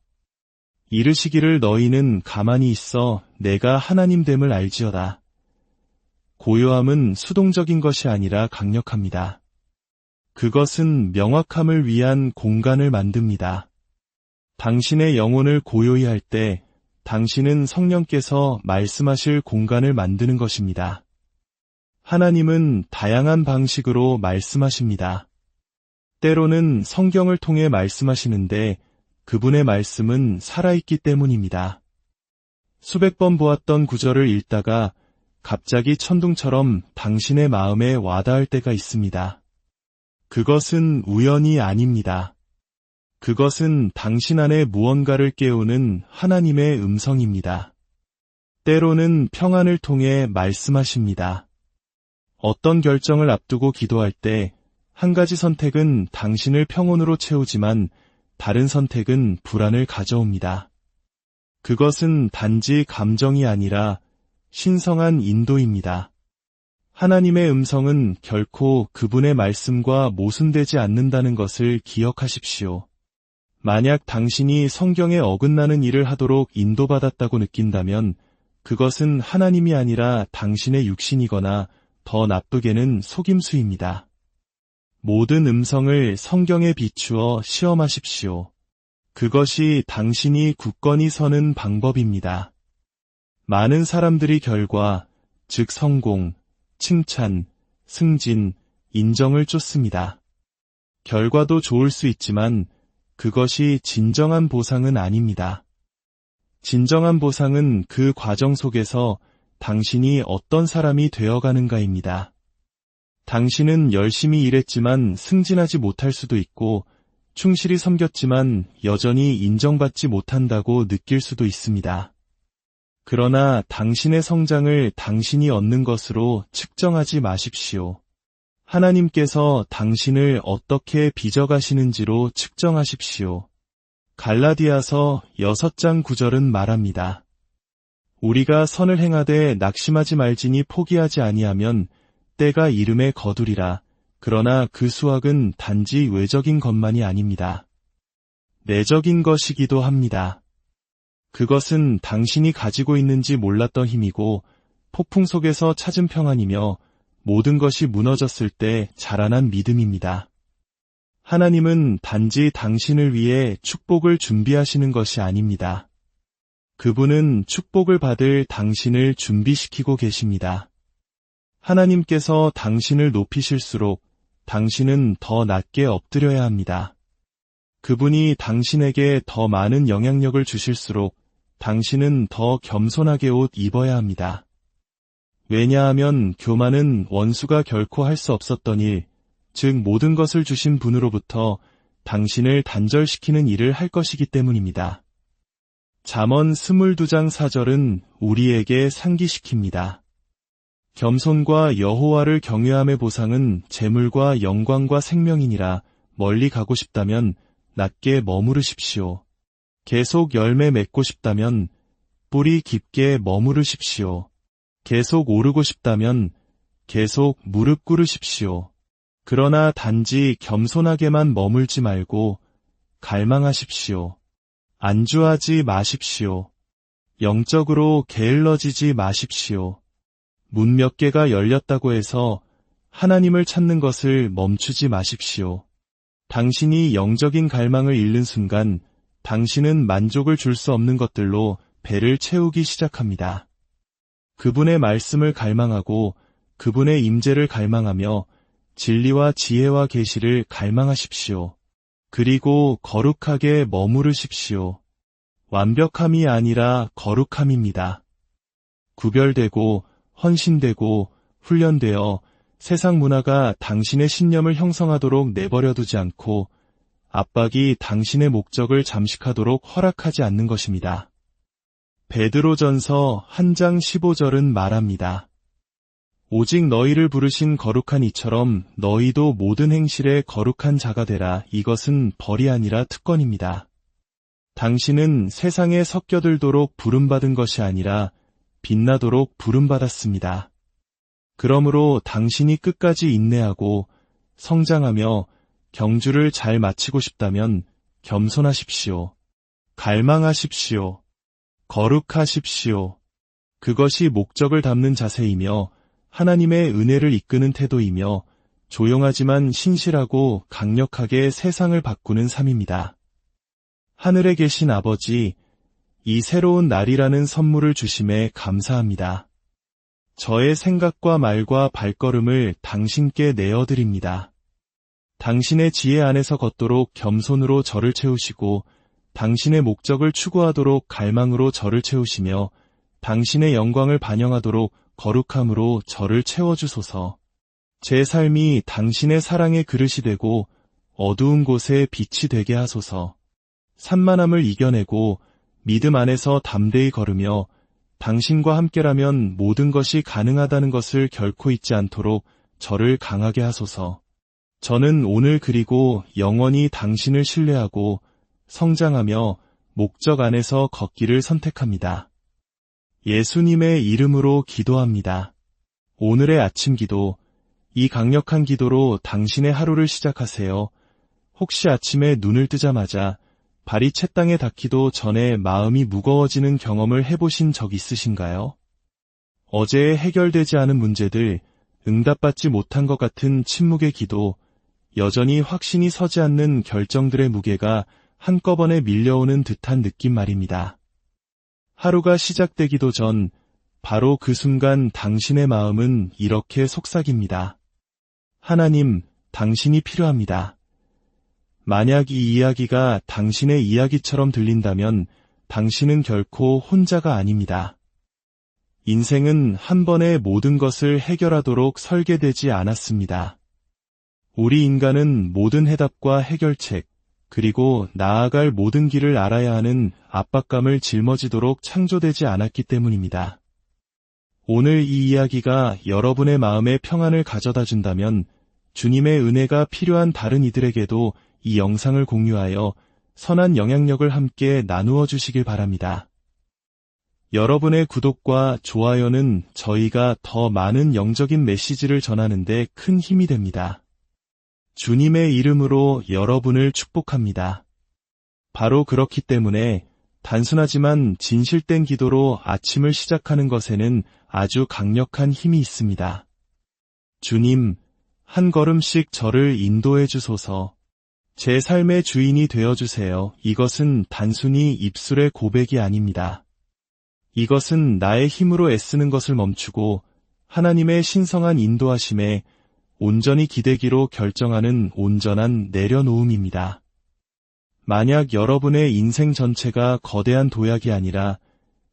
이르시기를 너희는 가만히 있어 내가 하나님됨을 알지어다. 고요함은 수동적인 것이 아니라 강력합니다. 그것은 명확함을 위한 공간을 만듭니다. 당신의 영혼을 고요히 할 때 당신은 성령께서 말씀하실 공간을 만드는 것입니다. 하나님은 다양한 방식으로 말씀하십니다. 때로는 성경을 통해 말씀하시는데 그분의 말씀은 살아있기 때문입니다. 수백 번 보았던 구절을 읽다가 갑자기 천둥처럼 당신의 마음에 와닿을 때가 있습니다. 그것은 우연이 아닙니다. 그것은 당신 안에 무언가를 깨우는 하나님의 음성입니다. 때로는 평안을 통해 말씀하십니다. 어떤 결정을 앞두고 기도할 때 한 가지 선택은 당신을 평온으로 채우지만 다른 선택은 불안을 가져옵니다. 그것은 단지 감정이 아니라 신성한 인도입니다. 하나님의 음성은 결코 그분의 말씀과 모순되지 않는다는 것을 기억하십시오. 만약 당신이 성경에 어긋나는 일을 하도록 인도받았다고 느낀다면 그것은 하나님이 아니라 당신의 육신이거나 더 나쁘게는 속임수입니다. 모든 음성을 성경에 비추어 시험하십시오. 그것이 당신이 굳건히 서는 방법입니다. 많은 사람들이 결과, 즉 성공, 칭찬, 승진, 인정을 쫓습니다. 결과도 좋을 수 있지만 그것이 진정한 보상은 아닙니다. 진정한 보상은 그 과정 속에서 당신이 어떤 사람이 되어가는가입니다. 당신은 열심히 일했지만 승진하지 못할 수도 있고 충실히 섬겼지만 여전히 인정받지 못한다고 느낄 수도 있습니다. 그러나 당신의 성장을 당신이 얻는 것으로 측정하지 마십시오. 하나님께서 당신을 어떻게 빚어가시는지로 측정하십시오. 갈라디아서 6장 9절은 말합니다. 우리가 선을 행하되 낙심하지 말지니 포기하지 아니하면 때가 이름에 거두리라. 그러나 그 수확은 단지 외적인 것만이 아닙니다. 내적인 것이기도 합니다. 그것은 당신이 가지고 있는지 몰랐던 힘이고 폭풍 속에서 찾은 평안이며 모든 것이 무너졌을 때 자라난 믿음입니다. 하나님은 단지 당신을 위해 축복을 준비하시는 것이 아닙니다. 그분은 축복을 받을 당신을 준비시키고 계십니다. 하나님께서 당신을 높이실수록 당신은 더 낮게 엎드려야 합니다. 그분이 당신에게 더 많은 영향력을 주실수록 당신은 더 겸손하게 옷 입어야 합니다. 왜냐하면 교만은 원수가 결코 할 수 없었던 일, 즉 모든 것을 주신 분으로부터 당신을 단절시키는 일을 할 것이기 때문입니다. 잠언 22장 4절은 우리에게 상기시킵니다. 겸손과 여호와를 경외함의 보상은 재물과 영광과 생명이니라. 멀리 가고 싶다면 낮게 머무르십시오. 계속 열매 맺고 싶다면 뿌리 깊게 머무르십시오. 계속 오르고 싶다면 계속 무릎 꿇으십시오. 그러나 단지 겸손하게만 머물지 말고 갈망하십시오. 안주하지 마십시오. 영적으로 게을러지지 마십시오. 문 몇 개가 열렸다고 해서 하나님을 찾는 것을 멈추지 마십시오. 당신이 영적인 갈망을 잃는 순간 당신은 만족을 줄 수 없는 것들로 배를 채우기 시작합니다. 그분의 말씀을 갈망하고 그분의 임재를 갈망하며 진리와 지혜와 계시를 갈망하십시오. 그리고 거룩하게 머무르십시오. 완벽함이 아니라 거룩함입니다. 구별되고 헌신되고 훈련되어 세상 문화가 당신의 신념을 형성하도록 내버려두지 않고 압박이 당신의 목적을 잠식하도록 허락하지 않는 것입니다. 베드로전서 1장 15절은 말합니다. 오직 너희를 부르신 거룩한 이처럼 너희도 모든 행실에 거룩한 자가 되라. 이것은 벌이 아니라 특권입니다. 당신은 세상에 섞여들도록 부름받은 것이 아니라 빛나도록 부름받았습니다. 그러므로 당신이 끝까지 인내하고 성장하며 경주를 잘 마치고 싶다면 겸손하십시오. 갈망하십시오. 거룩하십시오. 그것이 목적을 담는 자세이며 하나님의 은혜를 이끄는 태도이며 조용하지만 신실하고 강력하게 세상을 바꾸는 삶입니다. 하늘에 계신 아버지, 이 새로운 날이라는 선물을 주심에 감사합니다. 저의 생각과 말과 발걸음을 당신께 내어드립니다. 당신의 지혜 안에서 걷도록 겸손으로 저를 채우시고 당신의 목적을 추구하도록 갈망으로 저를 채우시며 당신의 영광을 반영하도록 거룩함으로 저를 채워주소서. 제 삶이 당신의 사랑의 그릇이 되고 어두운 곳에 빛이 되게 하소서. 산만함을 이겨내고 믿음 안에서 담대히 걸으며 당신과 함께라면 모든 것이 가능하다는 것을 결코 잊지 않도록 저를 강하게 하소서. 저는 오늘 그리고 영원히 당신을 신뢰하고 성장하며 목적 안에서 걷기를 선택합니다. 예수님의 이름으로 기도합니다. 오늘의 아침 기도, 이 강력한 기도로 당신의 하루를 시작하세요. 혹시 아침에 눈을 뜨자마자 발이 채땅에 닿기도 전에 마음이 무거워지는 경험을 해보신 적 있으신가요? 어제의 해결되지 않은 문제들, 응답받지 못한 것 같은 침묵의 기도, 여전히 확신이 서지 않는 결정들의 무게가 한꺼번에 밀려오는 듯한 느낌 말입니다. 하루가 시작되기도 전 바로 그 순간 당신의 마음은 이렇게 속삭입니다. 하나님, 당신이 필요합니다. 만약 이 이야기가 당신의 이야기처럼 들린다면 당신은 결코 혼자가 아닙니다. 인생은 한 번에 모든 것을 해결하도록 설계되지 않았습니다. 우리 인간은 모든 해답과 해결책, 그리고 나아갈 모든 길을 알아야 하는 압박감을 짊어지도록 창조되지 않았기 때문입니다. 오늘 이 이야기가 여러분의 마음에 평안을 가져다 준다면 주님의 은혜가 필요한 다른 이들에게도 이 영상을 공유하여 선한 영향력을 함께 나누어 주시길 바랍니다. 여러분의 구독과 좋아요는 저희가 더 많은 영적인 메시지를 전하는 데 큰 힘이 됩니다. 주님의 이름으로 여러분을 축복합니다. 바로 그렇기 때문에 단순하지만 진실된 기도로 아침을 시작하는 것에는 아주 강력한 힘이 있습니다. 주님, 한 걸음씩 저를 인도해 주소서. 제 삶의 주인이 되어주세요. 이것은 단순히 입술의 고백이 아닙니다. 이것은 나의 힘으로 애쓰는 것을 멈추고 하나님의 신성한 인도하심에 온전히 기대기로 결정하는 온전한 내려놓음입니다. 만약 여러분의 인생 전체가 거대한 도약이 아니라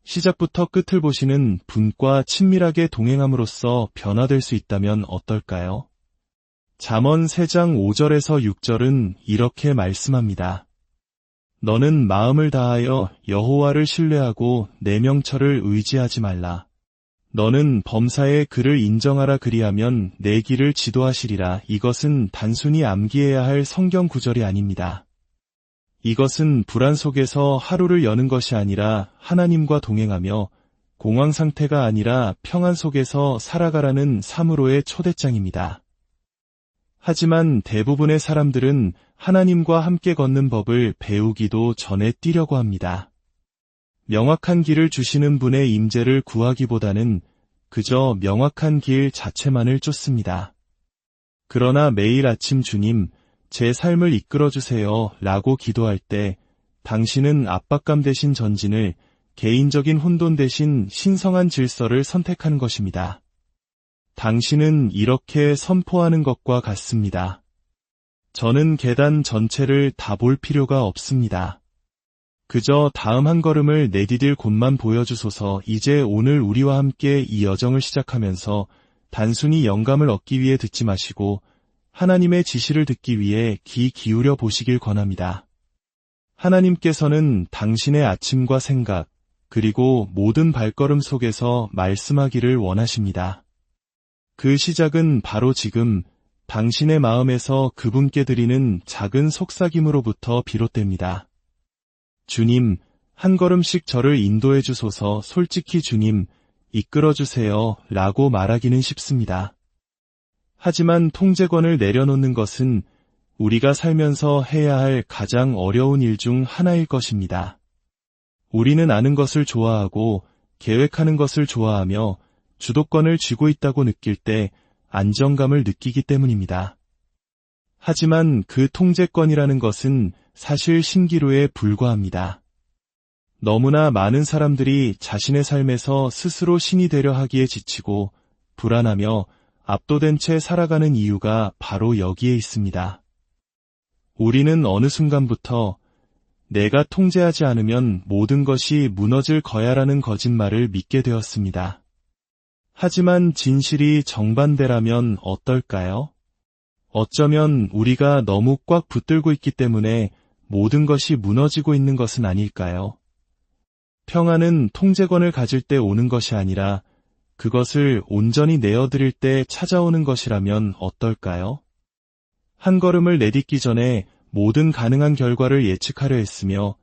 시작부터 끝을 보시는 분과 친밀하게 동행함으로써 변화될 수 있다면 어떨까요? 잠언 3장 5절에서 6절은 이렇게 말씀합니다. 너는 마음을 다하여 여호와를 신뢰하고 내 명철을 의지하지 말라. 너는 범사에 그를 인정하라 그리하면 내 길을 지도하시리라. 이것은 단순히 암기해야 할 성경 구절이 아닙니다. 이것은 불안 속에서 하루를 여는 것이 아니라 하나님과 동행하며 공황 상태가 아니라 평안 속에서 살아가라는 사무로의 초대장입니다. 하지만 대부분의 사람들은 하나님과 함께 걷는 법을 배우기도 전에 뛰려고 합니다. 명확한 길을 주시는 분의 임재를 구하기보다는 그저 명확한 길 자체만을 쫓습니다. 그러나 매일 아침 주님, 제 삶을 이끌어주세요 라고 기도할 때 당신은 압박감 대신 전진을, 개인적인 혼돈 대신 신성한 질서를 선택하는 것입니다. 당신은 이렇게 선포하는 것과 같습니다. 저는 계단 전체를 다 볼 필요가 없습니다. 그저 다음 한 걸음을 내디딜 곳만 보여주소서. 이제 오늘 우리와 함께 이 여정을 시작하면서 단순히 영감을 얻기 위해 듣지 마시고 하나님의 지시를 듣기 위해 귀 기울여 보시길 권합니다. 하나님께서는 당신의 아침과 생각, 그리고 모든 발걸음 속에서 말씀하기를 원하십니다. 그 시작은 바로 지금 당신의 마음에서 그분께 드리는 작은 속삭임으로부터 비롯됩니다. 주님, 한 걸음씩 저를 인도해 주소서. 솔직히 주님, 이끌어 주세요 라고 말하기는 쉽습니다. 하지만 통제권을 내려놓는 것은 우리가 살면서 해야 할 가장 어려운 일 중 하나일 것입니다. 우리는 아는 것을 좋아하고 계획하는 것을 좋아하며 주도권을 쥐고 있다고 느낄 때 안정감을 느끼기 때문입니다. 하지만 그 통제권이라는 것은 사실 신기루에 불과합니다. 너무나 많은 사람들이 자신의 삶에서 스스로 신이 되려 하기에 지치고 불안하며 압도된 채 살아가는 이유가 바로 여기에 있습니다. 우리는 어느 순간부터 내가 통제하지 않으면 모든 것이 무너질 거야라는 거짓말을 믿게 되었습니다. 하지만 진실이 정반대라면 어떨까요? 어쩌면 우리가 너무 꽉 붙들고 있기 때문에 모든 것이 무너지고 있는 것은 아닐까요? 평안은 통제권을 가질 때 오는 것이 아니라 그것을 온전히 내어드릴 때 찾아오는 것이라면 어떨까요? 한 걸음을 내딛기 전에 모든 가능한 결과를 예측하려 했으며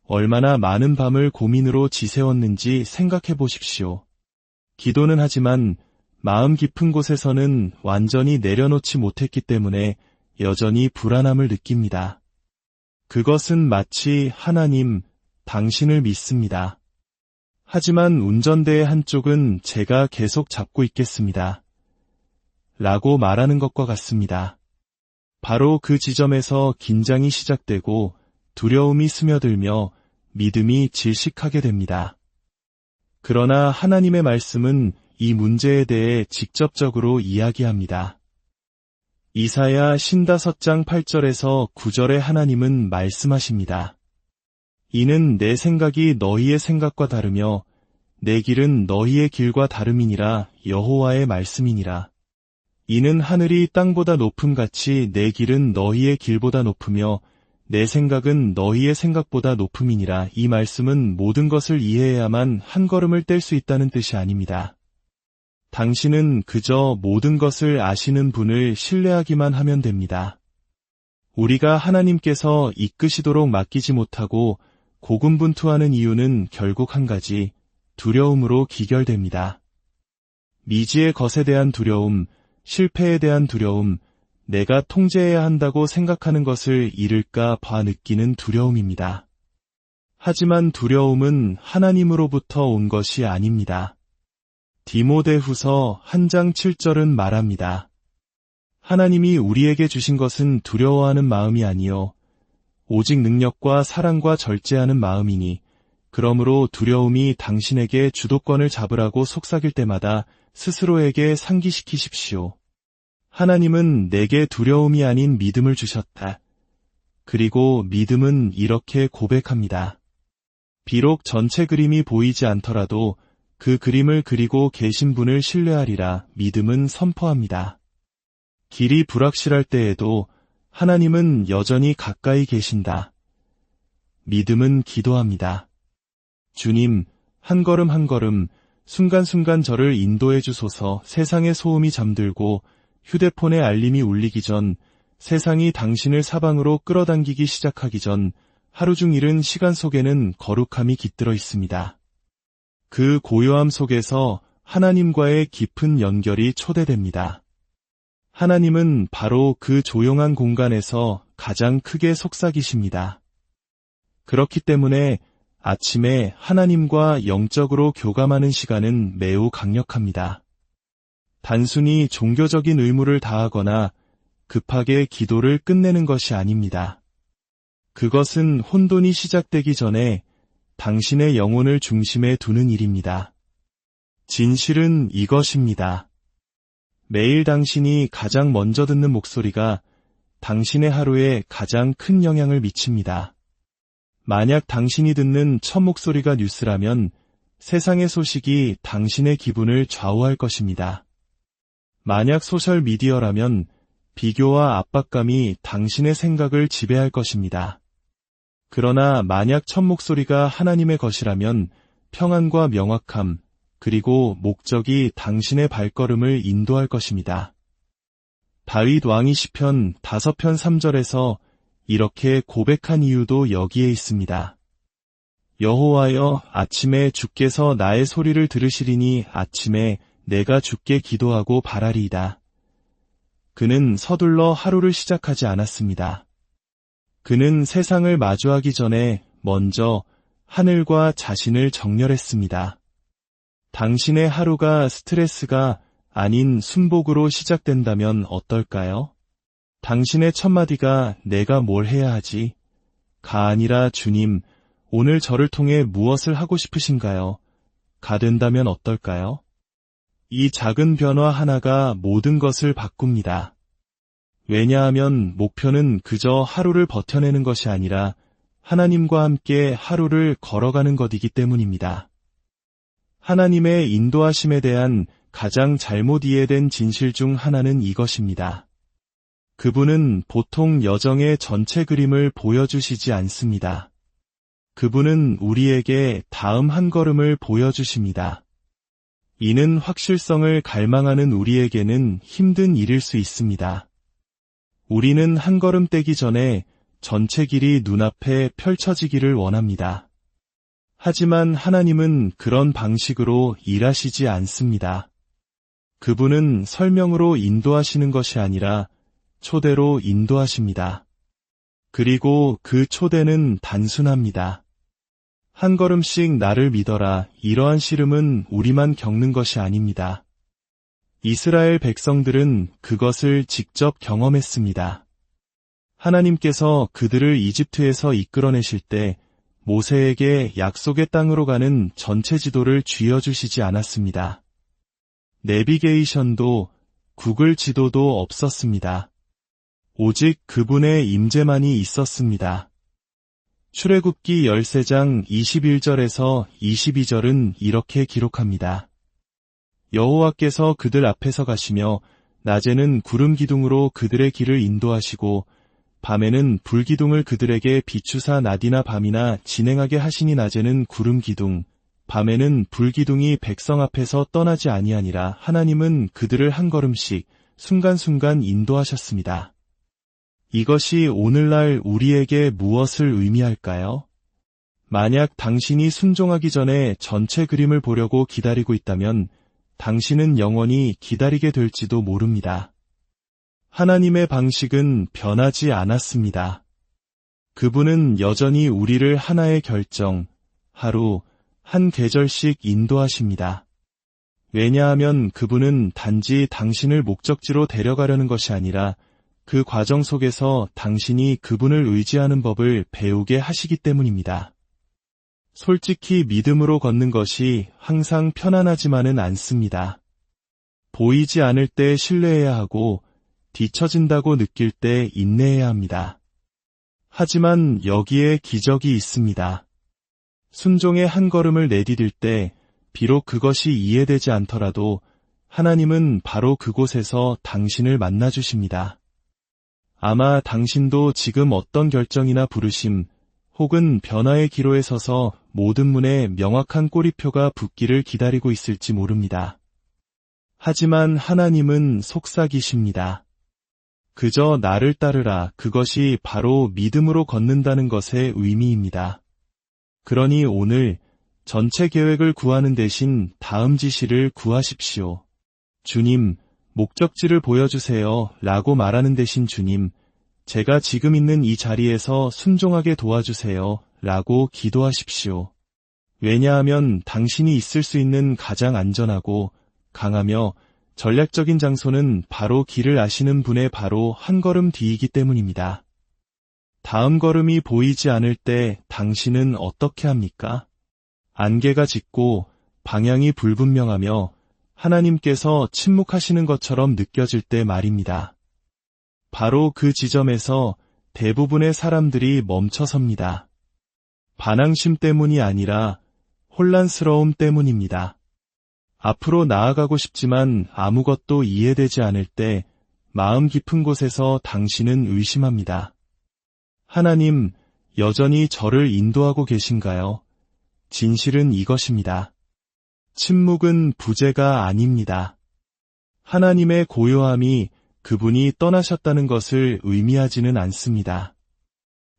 얼마나 많은 밤을 고민으로 지새웠는지 생각해 보십시오. 기도는 하지만 마음 깊은 곳에서는 완전히 내려놓지 못했기 때문에 여전히 불안함을 느낍니다. 그것은 마치 하나님, 당신을 믿습니다. 하지만 운전대의 한쪽은 제가 계속 잡고 있겠습니다. 라고 말하는 것과 같습니다. 바로 그 지점에서 긴장이 시작되고 두려움이 스며들며 믿음이 질식하게 됩니다. 그러나 하나님의 말씀은 이 문제에 대해 직접적으로 이야기합니다. 이사야 55장 8절에서 9절에 하나님은 말씀하십니다. 이는 내 생각이 너희의 생각과 다르며 내 길은 너희의 길과 다름이니라 여호와의 말씀이니라. 이는 하늘이 땅보다 높음같이 내 길은 너희의 길보다 높으며 내 생각은 너희의 생각보다 높음이니라. 이 말씀은 모든 것을 이해해야만 한 걸음을 뗄 수 있다는 뜻이 아닙니다. 당신은 그저 모든 것을 아시는 분을 신뢰하기만 하면 됩니다. 우리가 하나님께서 이끄시도록 맡기지 못하고 고군분투하는 이유는 결국 한 가지, 두려움으로 기결됩니다. 미지의 것에 대한 두려움, 실패에 대한 두려움, 내가 통제해야 한다고 생각하는 것을 잃을까 봐 느끼는 두려움입니다. 하지만 두려움은 하나님으로부터 온 것이 아닙니다. 디모데후서 1장 7절은 말합니다. 하나님이 우리에게 주신 것은 두려워하는 마음이 아니요 오직 능력과 사랑과 절제하는 마음이니 그러므로 두려움이 당신에게 주도권을 잡으라고 속삭일 때마다 스스로에게 상기시키십시오. 하나님은 내게 두려움이 아닌 믿음을 주셨다. 그리고 믿음은 이렇게 고백합니다. 비록 전체 그림이 보이지 않더라도 그 그림을 그리고 계신 분을 신뢰하리라 믿음은 선포합니다. 길이 불확실할 때에도 하나님은 여전히 가까이 계신다. 믿음은 기도합니다. 주님, 한 걸음 한 걸음, 순간순간 저를 인도해 주소서. 세상의 소음이 잠들고 휴대폰의 알림이 울리기 전, 세상이 당신을 사방으로 끌어당기기 시작하기 전, 하루 중 이른 시간 속에는 거룩함이 깃들어 있습니다. 그 고요함 속에서 하나님과의 깊은 연결이 초대됩니다. 하나님은 바로 그 조용한 공간에서 가장 크게 속삭이십니다. 그렇기 때문에 아침에 하나님과 영적으로 교감하는 시간은 매우 강력합니다. 단순히 종교적인 의무를 다하거나 급하게 기도를 끝내는 것이 아닙니다. 그것은 혼돈이 시작되기 전에 당신의 영혼을 중심에 두는 일입니다. 진실은 이것입니다. 매일 당신이 가장 먼저 듣는 목소리가 당신의 하루에 가장 큰 영향을 미칩니다. 만약 당신이 듣는 첫 목소리가 뉴스라면 세상의 소식이 당신의 기분을 좌우할 것입니다. 만약 소셜미디어라면 비교와 압박감이 당신의 생각을 지배할 것입니다. 그러나 만약 첫 목소리가 하나님의 것이라면 평안과 명확함, 그리고 목적이 당신의 발걸음을 인도할 것입니다. 다윗 왕이 시편 5편 3절에서 이렇게 고백한 이유도 여기에 있습니다. 여호와여, 아침에 주께서 나의 소리를 들으시리니 아침에 내가 주께 기도하고 바라리이다. 그는 서둘러 하루를 시작하지 않았습니다. 그는 세상을 마주하기 전에 먼저 하늘과 자신을 정렬했습니다. 당신의 하루가 스트레스가 아닌 순복으로 시작된다면 어떨까요? 당신의 첫마디가 내가 뭘 해야 하지? 가 아니라 주님, 오늘 저를 통해 무엇을 하고 싶으신가요? 가 된다면 어떨까요? 이 작은 변화 하나가 모든 것을 바꿉니다. 왜냐하면 목표는 그저 하루를 버텨내는 것이 아니라 하나님과 함께 하루를 걸어가는 것이기 때문입니다. 하나님의 인도하심에 대한 가장 잘못 이해된 진실 중 하나는 이것입니다. 그분은 보통 여정의 전체 그림을 보여주시지 않습니다. 그분은 우리에게 다음 한 걸음을 보여주십니다. 이는 확실성을 갈망하는 우리에게는 힘든 일일 수 있습니다. 우리는 한 걸음 떼기 전에 전체 길이 눈앞에 펼쳐지기를 원합니다. 하지만 하나님은 그런 방식으로 일하시지 않습니다. 그분은 설명으로 인도하시는 것이 아니라 초대로 인도하십니다. 그리고 그 초대는 단순합니다. 한 걸음씩 나를 믿어라. 이러한 씨름은 우리만 겪는 것이 아닙니다. 이스라엘 백성들은 그것을 직접 경험했습니다. 하나님께서 그들을 이집트에서 이끌어내실 때 모세에게 약속의 땅으로 가는 전체 지도를 쥐어주시지 않았습니다. 내비게이션도 구글 지도도 없었습니다. 오직 그분의 임재만이 있었습니다. 출애굽기 13장 21절에서 22절은 이렇게 기록합니다. 여호와께서 그들 앞에서 가시며 낮에는 구름 기둥으로 그들의 길을 인도하시고 밤에는 불 기둥을 그들에게 비추사 낮이나 밤이나 진행하게 하시니 낮에는 구름 기둥, 밤에는 불 기둥이 백성 앞에서 떠나지 아니하니라. 하나님은 그들을 한 걸음씩 순간순간 인도하셨습니다. 이것이 오늘날 우리에게 무엇을 의미할까요? 만약 당신이 순종하기 전에 전체 그림을 보려고 기다리고 있다면 당신은 영원히 기다리게 될지도 모릅니다. 하나님의 방식은 변하지 않았습니다. 그분은 여전히 우리를 하나의 결정, 하루, 한 계절씩 인도하십니다. 왜냐하면 그분은 단지 당신을 목적지로 데려가려는 것이 아니라 그 과정 속에서 당신이 그분을 의지하는 법을 배우게 하시기 때문입니다. 솔직히 믿음으로 걷는 것이 항상 편안하지만은 않습니다. 보이지 않을 때 신뢰해야 하고 뒤처진다고 느낄 때 인내해야 합니다. 하지만 여기에 기적이 있습니다. 순종의 한 걸음을 내디딜 때 비록 그것이 이해되지 않더라도 하나님은 바로 그곳에서 당신을 만나주십니다. 아마 당신도 지금 어떤 결정이나 부르심 혹은 변화의 기로에 서서 모든 문에 명확한 꼬리표가 붙기를 기다리고 있을지 모릅니다. 하지만 하나님은 속삭이십니다. 그저 나를 따르라. 그것이 바로 믿음으로 걷는다는 것의 의미입니다. 그러니 오늘 전체 계획을 구하는 대신 다음 지시를 구하십시오. 주님, 목적지를 보여주세요. 라고 말하는 대신 주님, 제가 지금 있는 이 자리에서 순종하게 도와주세요. 라고 기도하십시오. 왜냐하면 당신이 있을 수 있는 가장 안전하고 강하며 전략적인 장소는 바로 길을 아시는 분의 바로 한 걸음 뒤이기 때문입니다. 다음 걸음이 보이지 않을 때 당신은 어떻게 합니까? 안개가 짙고 방향이 불분명하며 하나님께서 침묵하시는 것처럼 느껴질 때 말입니다. 바로 그 지점에서 대부분의 사람들이 멈춰섭니다. 반항심 때문이 아니라 혼란스러움 때문입니다. 앞으로 나아가고 싶지만 아무것도 이해되지 않을 때 마음 깊은 곳에서 당신은 의심합니다. 하나님, 여전히 저를 인도하고 계신가요? 진실은 이것입니다. 침묵은 부재가 아닙니다. 하나님의 고요함이 그분이 떠나셨다는 것을 의미하지는 않습니다.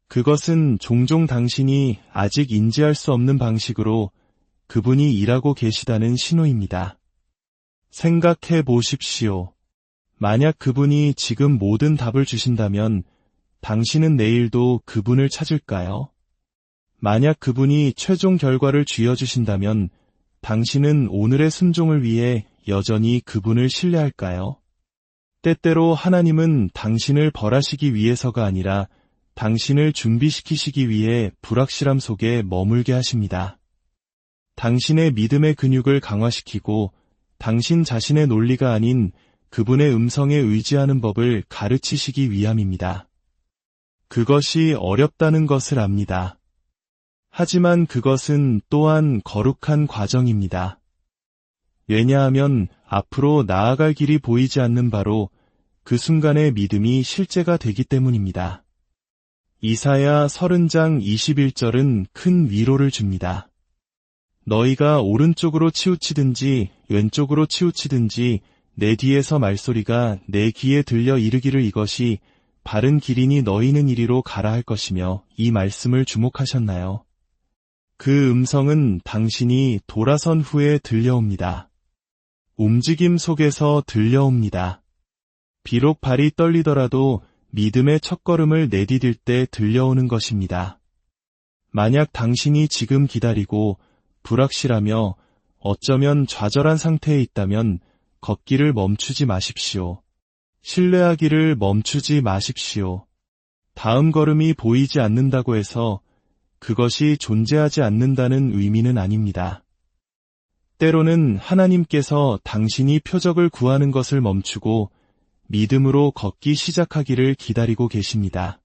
그것은 종종 당신이 아직 인지할 수 없는 방식으로 그분이 일하고 계시다는 신호입니다. 생각해 보십시오. 만약 그분이 지금 모든 답을 주신다면 당신은 내일도 그분을 찾을까요? 만약 그분이 최종 결과를 쥐어주신다면 당신은 오늘의 순종을 위해 여전히 그분을 신뢰할까요? 때때로 하나님은 당신을 벌하시기 위해서가 아니라 당신을 준비시키시기 위해 불확실함 속에 머물게 하십니다. 당신의 믿음의 근육을 강화시키고 당신 자신의 논리가 아닌 그분의 음성에 의지하는 법을 가르치시기 위함입니다. 그것이 어렵다는 것을 압니다. 하지만 그것은 또한 거룩한 과정입니다. 왜냐하면 앞으로 나아갈 길이 보이지 않는 바로 그 순간의 믿음이 실제가 되기 때문입니다. 이사야 30장 21절은 큰 위로를 줍니다. 너희가 오른쪽으로 치우치든지 왼쪽으로 치우치든지 내 뒤에서 말소리가 내 귀에 들려 이르기를 이것이 바른 길이니 너희는 이리로 가라 할 것이며 이 말씀을 주목하셨나요? 그 음성은 당신이 돌아선 후에 들려옵니다. 움직임 속에서 들려옵니다. 비록 발이 떨리더라도 믿음의 첫걸음을 내디딜 때 들려오는 것입니다. 만약 당신이 지금 기다리고 불확실하며 어쩌면 좌절한 상태에 있다면 걷기를 멈추지 마십시오. 신뢰하기를 멈추지 마십시오. 다음 걸음이 보이지 않는다고 해서 그것이 존재하지 않는다는 의미는 아닙니다. 때로는 하나님께서 당신이 표적을 구하는 것을 멈추고 믿음으로 걷기 시작하기를 기다리고 계십니다.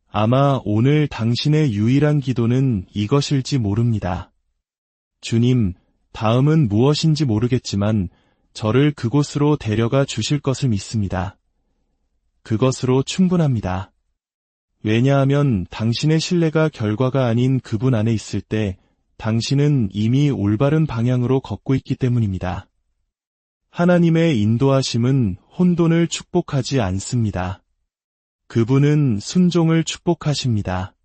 아마 오늘 당신의 유일한 기도는 이것일지 모릅니다. 주님, 다음은 무엇인지 모르겠지만 저를 그곳으로 데려가 주실 것을 믿습니다. 그것으로 충분합니다. 왜냐하면 당신의 신뢰가 결과가 아닌 그분 안에 있을 때 당신은 이미 올바른 방향으로 걷고 있기 때문입니다. 하나님의 인도하심은 혼돈을 축복하지 않습니다. 그분은 순종을 축복하십니다.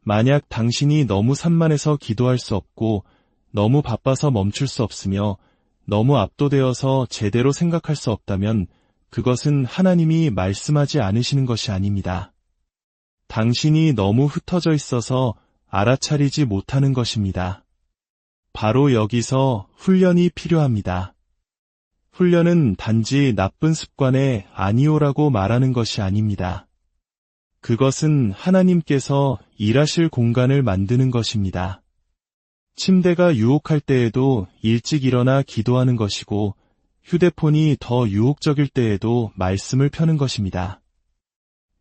만약 당신이 너무 산만해서 기도할 수 없고 너무 바빠서 멈출 수 없으며 너무 압도되어서 제대로 생각할 수 없다면 그것은 하나님이 말씀하지 않으시는 것이 아닙니다. 당신이 너무 흩어져 있어서 알아차리지 못하는 것입니다. 바로 여기서 훈련이 필요합니다. 훈련은 단지 나쁜 습관에 아니오라고 말하는 것이 아닙니다. 그것은 하나님께서 일하실 공간을 만드는 것입니다. 침대가 유혹할 때에도 일찍 일어나 기도하는 것이고 휴대폰이 더 유혹적일 때에도 말씀을 펴는 것입니다.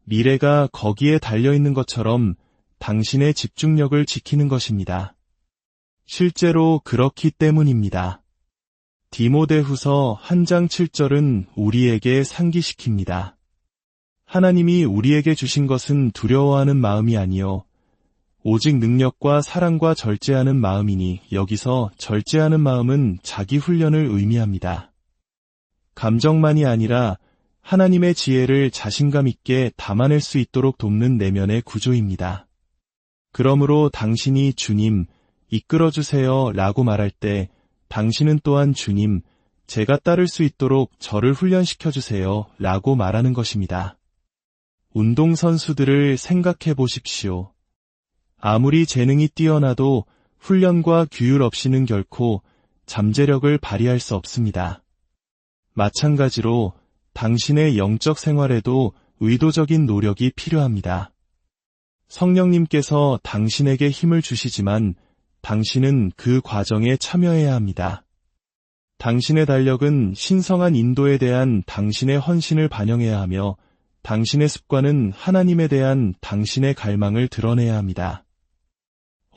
미래가 거기에 달려있는 것처럼 당신의 집중력을 지키는 것입니다. 실제로 그렇기 때문입니다. 디모데후서 1장 7절은 우리에게 상기시킵니다. 하나님이 우리에게 주신 것은 두려워하는 마음이 아니요 오직 능력과 사랑과 절제하는 마음이니 여기서 절제하는 마음은 자기 훈련을 의미합니다. 감정만이 아니라 하나님의 지혜를 자신감 있게 담아낼 수 있도록 돕는 내면의 구조입니다. 그러므로 당신이 주님, 이끌어주세요 라고 말할 때 당신은 또한 주님, 제가 따를 수 있도록 저를 훈련시켜주세요 라고 말하는 것입니다. 운동선수들을 생각해 보십시오. 아무리 재능이 뛰어나도 훈련과 규율 없이는 결코 잠재력을 발휘할 수 없습니다. 마찬가지로 당신의 영적 생활에도 의도적인 노력이 필요합니다. 성령님께서 당신에게 힘을 주시지만 당신은 그 과정에 참여해야 합니다. 당신의 달력은 신성한 인도에 대한 당신의 헌신을 반영해야 하며 당신의 습관은 하나님에 대한 당신의 갈망을 드러내야 합니다.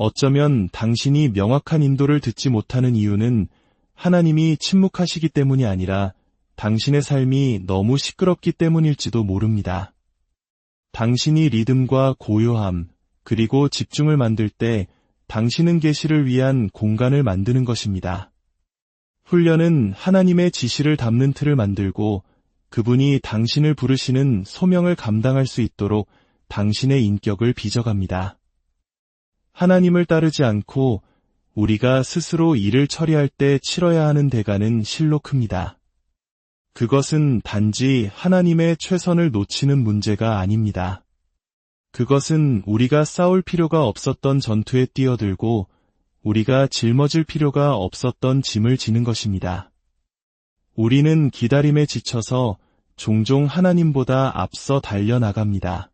어쩌면 당신이 명확한 인도를 듣지 못하는 이유는 하나님이 침묵하시기 때문이 아니라 당신의 삶이 너무 시끄럽기 때문일지도 모릅니다. 당신이 리듬과 고요함, 그리고 집중을 만들 때 당신은 계시를 위한 공간을 만드는 것입니다. 훈련은 하나님의 지시를 담는 틀을 만들고 그분이 당신을 부르시는 소명을 감당할 수 있도록 당신의 인격을 빚어갑니다. 하나님을 따르지 않고 우리가 스스로 일을 처리할 때 치러야 하는 대가는 실로 큽니다. 그것은 단지 하나님의 최선을 놓치는 문제가 아닙니다. 그것은 우리가 싸울 필요가 없었던 전투에 뛰어들고 우리가 짊어질 필요가 없었던 짐을 지는 것입니다. 우리는 기다림에 지쳐서 종종 하나님보다 앞서 달려나갑니다.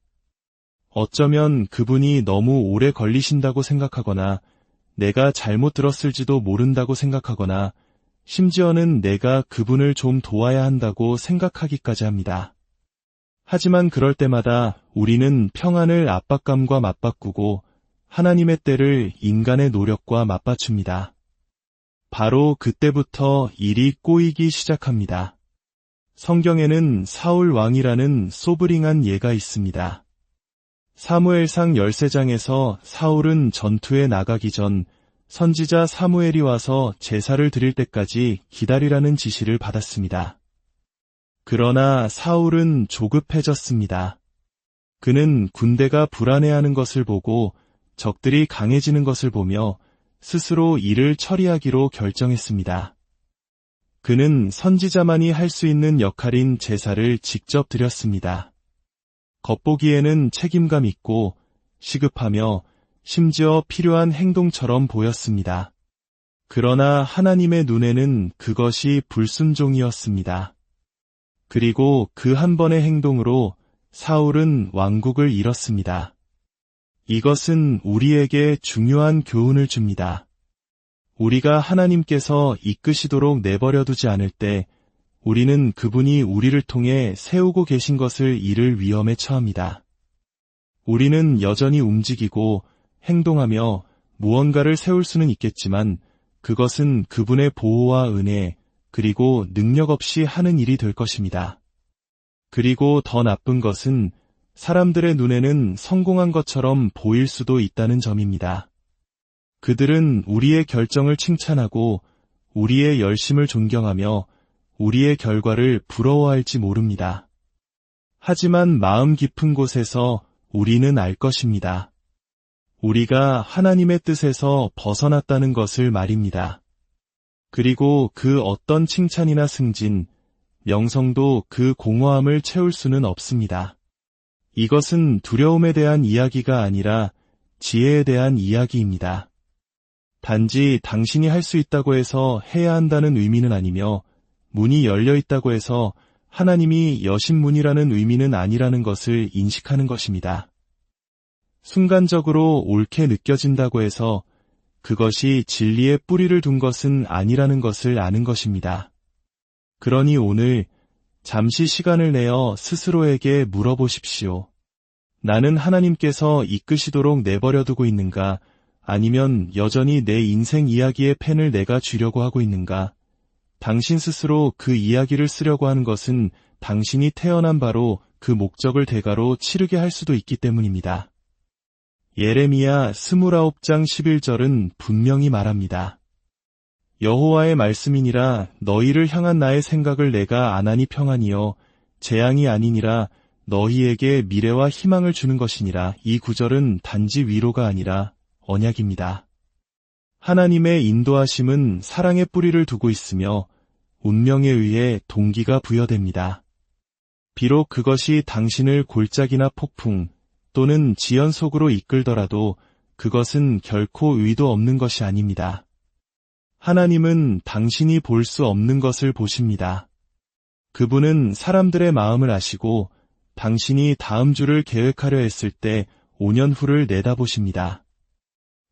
어쩌면 그분이 너무 오래 걸리신다고 생각하거나 내가 잘못 들었을지도 모른다고 생각하거나 심지어는 내가 그분을 좀 도와야 한다고 생각하기까지 합니다. 하지만 그럴 때마다 우리는 평안을 압박감과 맞바꾸고 하나님의 때를 인간의 노력과 맞받춥니다. 바로 그때부터 일이 꼬이기 시작합니다. 성경에는 사울 왕이라는 소브링한 예가 있습니다. 사무엘상 13장에서 사울은 전투에 나가기 전 선지자 사무엘이 와서 제사를 드릴 때까지 기다리라는 지시를 받았습니다. 그러나 사울은 조급해졌습니다. 그는 군대가 불안해하는 것을 보고 적들이 강해지는 것을 보며 스스로 일을 처리하기로 결정했습니다. 그는 선지자만이 할 수 있는 역할인 제사를 직접 드렸습니다. 겉보기에는 책임감 있고 시급하며 심지어 필요한 행동처럼 보였습니다. 그러나 하나님의 눈에는 그것이 불순종이었습니다. 그리고 그 한 번의 행동으로 사울은 왕국을 잃었습니다. 이것은 우리에게 중요한 교훈을 줍니다. 우리가 하나님께서 이끄시도록 내버려두지 않을 때 우리는 그분이 우리를 통해 세우고 계신 것을 잃을 위험에 처합니다. 우리는 여전히 움직이고 행동하며 무언가를 세울 수는 있겠지만 그것은 그분의 보호와 은혜 그리고 능력 없이 하는 일이 될 것입니다. 그리고 더 나쁜 것은 사람들의 눈에는 성공한 것처럼 보일 수도 있다는 점입니다. 그들은 우리의 결정을 칭찬하고 우리의 열심을 존경하며 우리의 결과를 부러워할지 모릅니다. 하지만 마음 깊은 곳에서 우리는 알 것입니다. 우리가 하나님의 뜻에서 벗어났다는 것을 말입니다. 그리고 그 어떤 칭찬이나 승진, 명성도 그 공허함을 채울 수는 없습니다. 이것은 두려움에 대한 이야기가 아니라 지혜에 대한 이야기입니다. 단지 당신이 할 수 있다고 해서 해야 한다는 의미는 아니며 문이 열려 있다고 해서 하나님이 여신 문이라는 의미는 아니라는 것을 인식하는 것입니다. 순간적으로 옳게 느껴진다고 해서 그것이 진리의 뿌리를 둔 것은 아니라는 것을 아는 것입니다. 그러니 오늘 잠시 시간을 내어 스스로에게 물어보십시오. 나는 하나님께서 이끄시도록 내버려두고 있는가? 아니면 여전히 내 인생 이야기의 펜을 내가 쥐려고 하고 있는가? 당신 스스로 그 이야기를 쓰려고 하는 것은 당신이 태어난 바로 그 목적을 대가로 치르게 할 수도 있기 때문입니다. 예레미야 29장 11절은 분명히 말합니다. 여호와의 말씀이니라 너희를 향한 나의 생각을 내가 안하니 평안이요 재앙이 아니니라 너희에게 미래와 희망을 주는 것이니라. 이 구절은 단지 위로가 아니라 언약입니다. 하나님의 인도하심은 사랑의 뿌리를 두고 있으며 운명에 의해 동기가 부여됩니다. 비록 그것이 당신을 골짜기나 폭풍 또는 지연 속으로 이끌더라도 그것은 결코 의도 없는 것이 아닙니다. 하나님은 당신이 볼 수 없는 것을 보십니다. 그분은 사람들의 마음을 아시고 당신이 다음 주를 계획하려 했을 때 5년 후를 내다보십니다.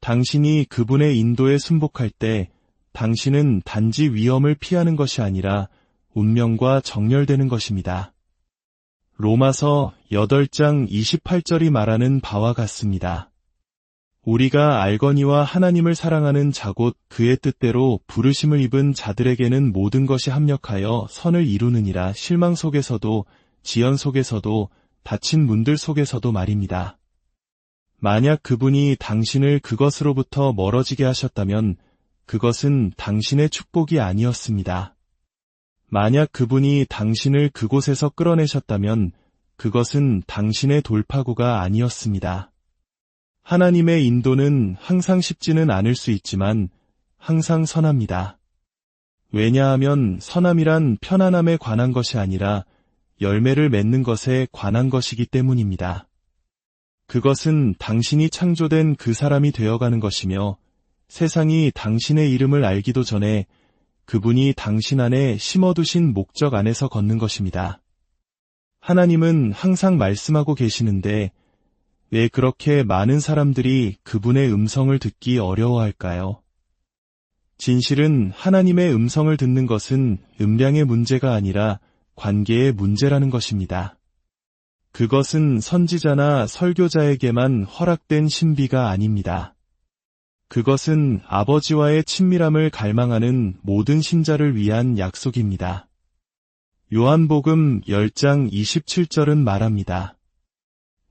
당신이 그분의 인도에 순복할 때 당신은 단지 위험을 피하는 것이 아니라 운명과 정렬되는 것입니다. 로마서 8장 28절이 말하는 바와 같습니다. 우리가 알거니와 하나님을 사랑하는 자 곧 그의 뜻대로 부르심을 입은 자들에게는 모든 것이 합력하여 선을 이루느니라. 실망 속에서도 지연 속에서도 닫힌 문들 속에서도 말입니다. 만약 그분이 당신을 그것으로부터 멀어지게 하셨다면 그것은 당신의 축복이 아니었습니다. 만약 그분이 당신을 그곳에서 끌어내셨다면 그것은 당신의 돌파구가 아니었습니다. 하나님의 인도는 항상 쉽지는 않을 수 있지만 항상 선합니다. 왜냐하면 선함이란 편안함에 관한 것이 아니라 열매를 맺는 것에 관한 것이기 때문입니다. 그것은 당신이 창조된 그 사람이 되어가는 것이며 세상이 당신의 이름을 알기도 전에 그분이 당신 안에 심어두신 목적 안에서 걷는 것입니다. 하나님은 항상 말씀하고 계시는데 왜 그렇게 많은 사람들이 그분의 음성을 듣기 어려워할까요? 진실은 하나님의 음성을 듣는 것은 음량의 문제가 아니라 관계의 문제라는 것입니다. 그것은 선지자나 설교자에게만 허락된 신비가 아닙니다. 그것은 아버지와의 친밀함을 갈망하는 모든 신자를 위한 약속입니다. 요한복음 10장 27절은 말합니다.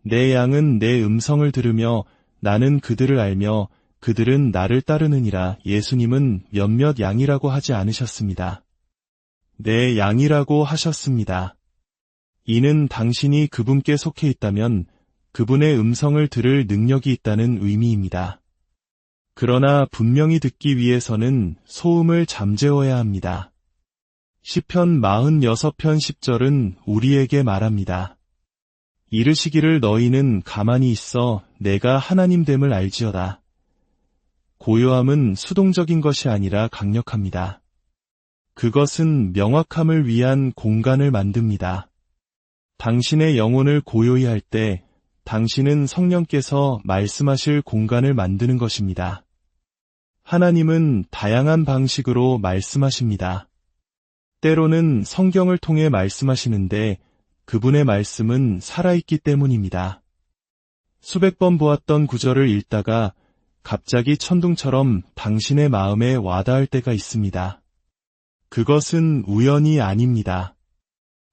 내 양은 내 음성을 들으며 나는 그들을 알며 그들은 나를 따르느니라. 예수님은 몇몇 양이라고 하지 않으셨습니다. 내 양이라고 하셨습니다. 이는 당신이 그분께 속해 있다면 그분의 음성을 들을 능력이 있다는 의미입니다. 그러나 분명히 듣기 위해서는 소음을 잠재워야 합니다. 시편 46편 10절은 우리에게 말합니다. 이르시기를 너희는 가만히 있어 내가 하나님됨을 알지어다. 고요함은 수동적인 것이 아니라 강력합니다. 그것은 명확함을 위한 공간을 만듭니다. 당신의 영혼을 고요히 할 때 당신은 성령께서 말씀하실 공간을 만드는 것입니다. 하나님은 다양한 방식으로 말씀하십니다. 때로는 성경을 통해 말씀하시는데 그분의 말씀은 살아있기 때문입니다. 수백 번 보았던 구절을 읽다가 갑자기 천둥처럼 당신의 마음에 와닿을 때가 있습니다. 그것은 우연이 아닙니다.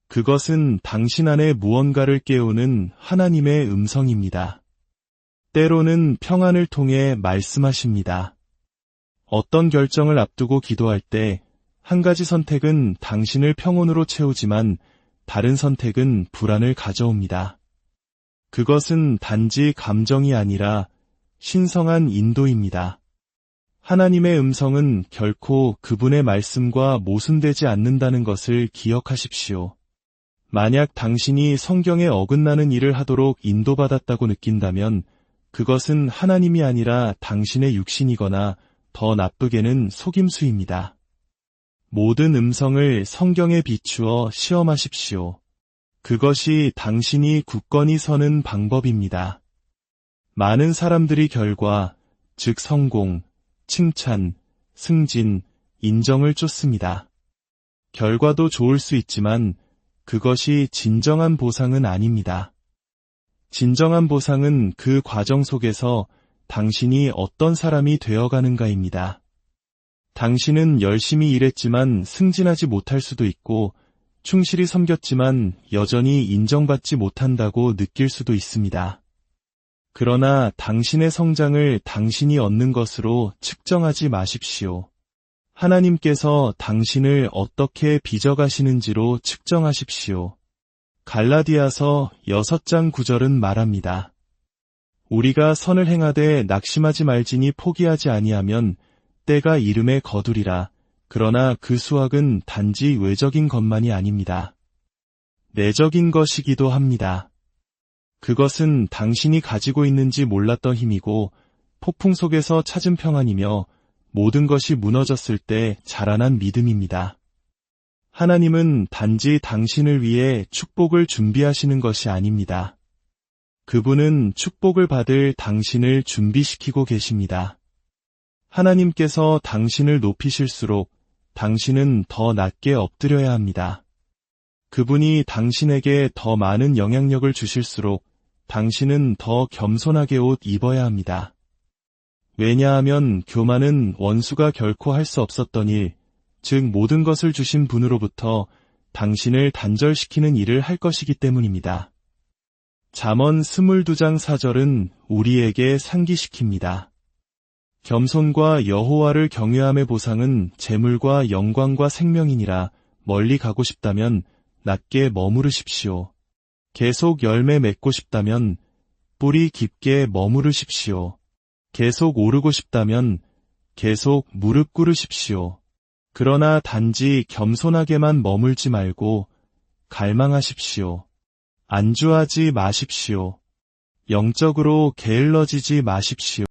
그것은 당신 안에 무언가를 깨우는 하나님의 음성입니다. 때로는 평안을 통해 말씀하십니다. 어떤 결정을 앞두고 기도할 때 한 가지 선택은 당신을 평온으로 채우지만 다른 선택은 불안을 가져옵니다. 그것은 단지 감정이 아니라 신성한 인도입니다. 하나님의 음성은 결코 그분의 말씀과 모순되지 않는다는 것을 기억하십시오. 만약 당신이 성경에 어긋나는 일을 하도록 인도받았다고 느낀다면 그것은 하나님이 아니라 당신의 육신이거나 더 나쁘게는 속임수입니다. 모든 음성을 성경에 비추어 시험하십시오. 그것이 당신이 굳건히 서는 방법입니다. 많은 사람들이 결과, 즉 성공, 칭찬, 승진, 인정을 쫓습니다. 결과도 좋을 수 있지만 그것이 진정한 보상은 아닙니다. 진정한 보상은 그 과정 속에서 당신이 어떤 사람이 되어가는가입니다. 당신은 열심히 일했지만 승진하지 못할 수도 있고 충실히 섬겼지만 여전히 인정받지 못한다고 느낄 수도 있습니다. 그러나 당신의 성장을 당신이 얻는 것으로 측정하지 마십시오. 하나님께서 당신을 어떻게 빚어가시는지로 측정하십시오. 갈라디아서 6장 9절은 말합니다. 우리가 선을 행하되 낙심하지 말지니 포기하지 아니하면 때가 이름에 거두리라. 그러나 그 수확은 단지 외적인 것만이 아닙니다. 내적인 것이기도 합니다. 그것은 당신이 가지고 있는지 몰랐던 힘이고 폭풍 속에서 찾은 평안이며 모든 것이 무너졌을 때 자라난 믿음입니다. 하나님은 단지 당신을 위해 축복을 준비하시는 것이 아닙니다. 그분은 축복을 받을 당신을 준비시키고 계십니다. 하나님께서 당신을 높이실수록 당신은 더 낮게 엎드려야 합니다. 그분이 당신에게 더 많은 영향력을 주실수록 당신은 더 겸손하게 옷 입어야 합니다. 왜냐하면 교만은 원수가 결코 할 수 없었던 일, 즉 모든 것을 주신 분으로부터 당신을 단절시키는 일을 할 것이기 때문입니다. 잠언 22장 4절은 우리에게 상기시킵니다. 겸손과 여호와를 경외함의 보상은 재물과 영광과 생명이니라. 멀리 가고 싶다면 낮게 머무르십시오. 계속 열매 맺고 싶다면 뿌리 깊게 머무르십시오. 계속 오르고 싶다면 계속 무릎 꿇으십시오. 그러나 단지 겸손하게만 머물지 말고 갈망하십시오. 안주하지 마십시오. 영적으로 게을러지지 마십시오.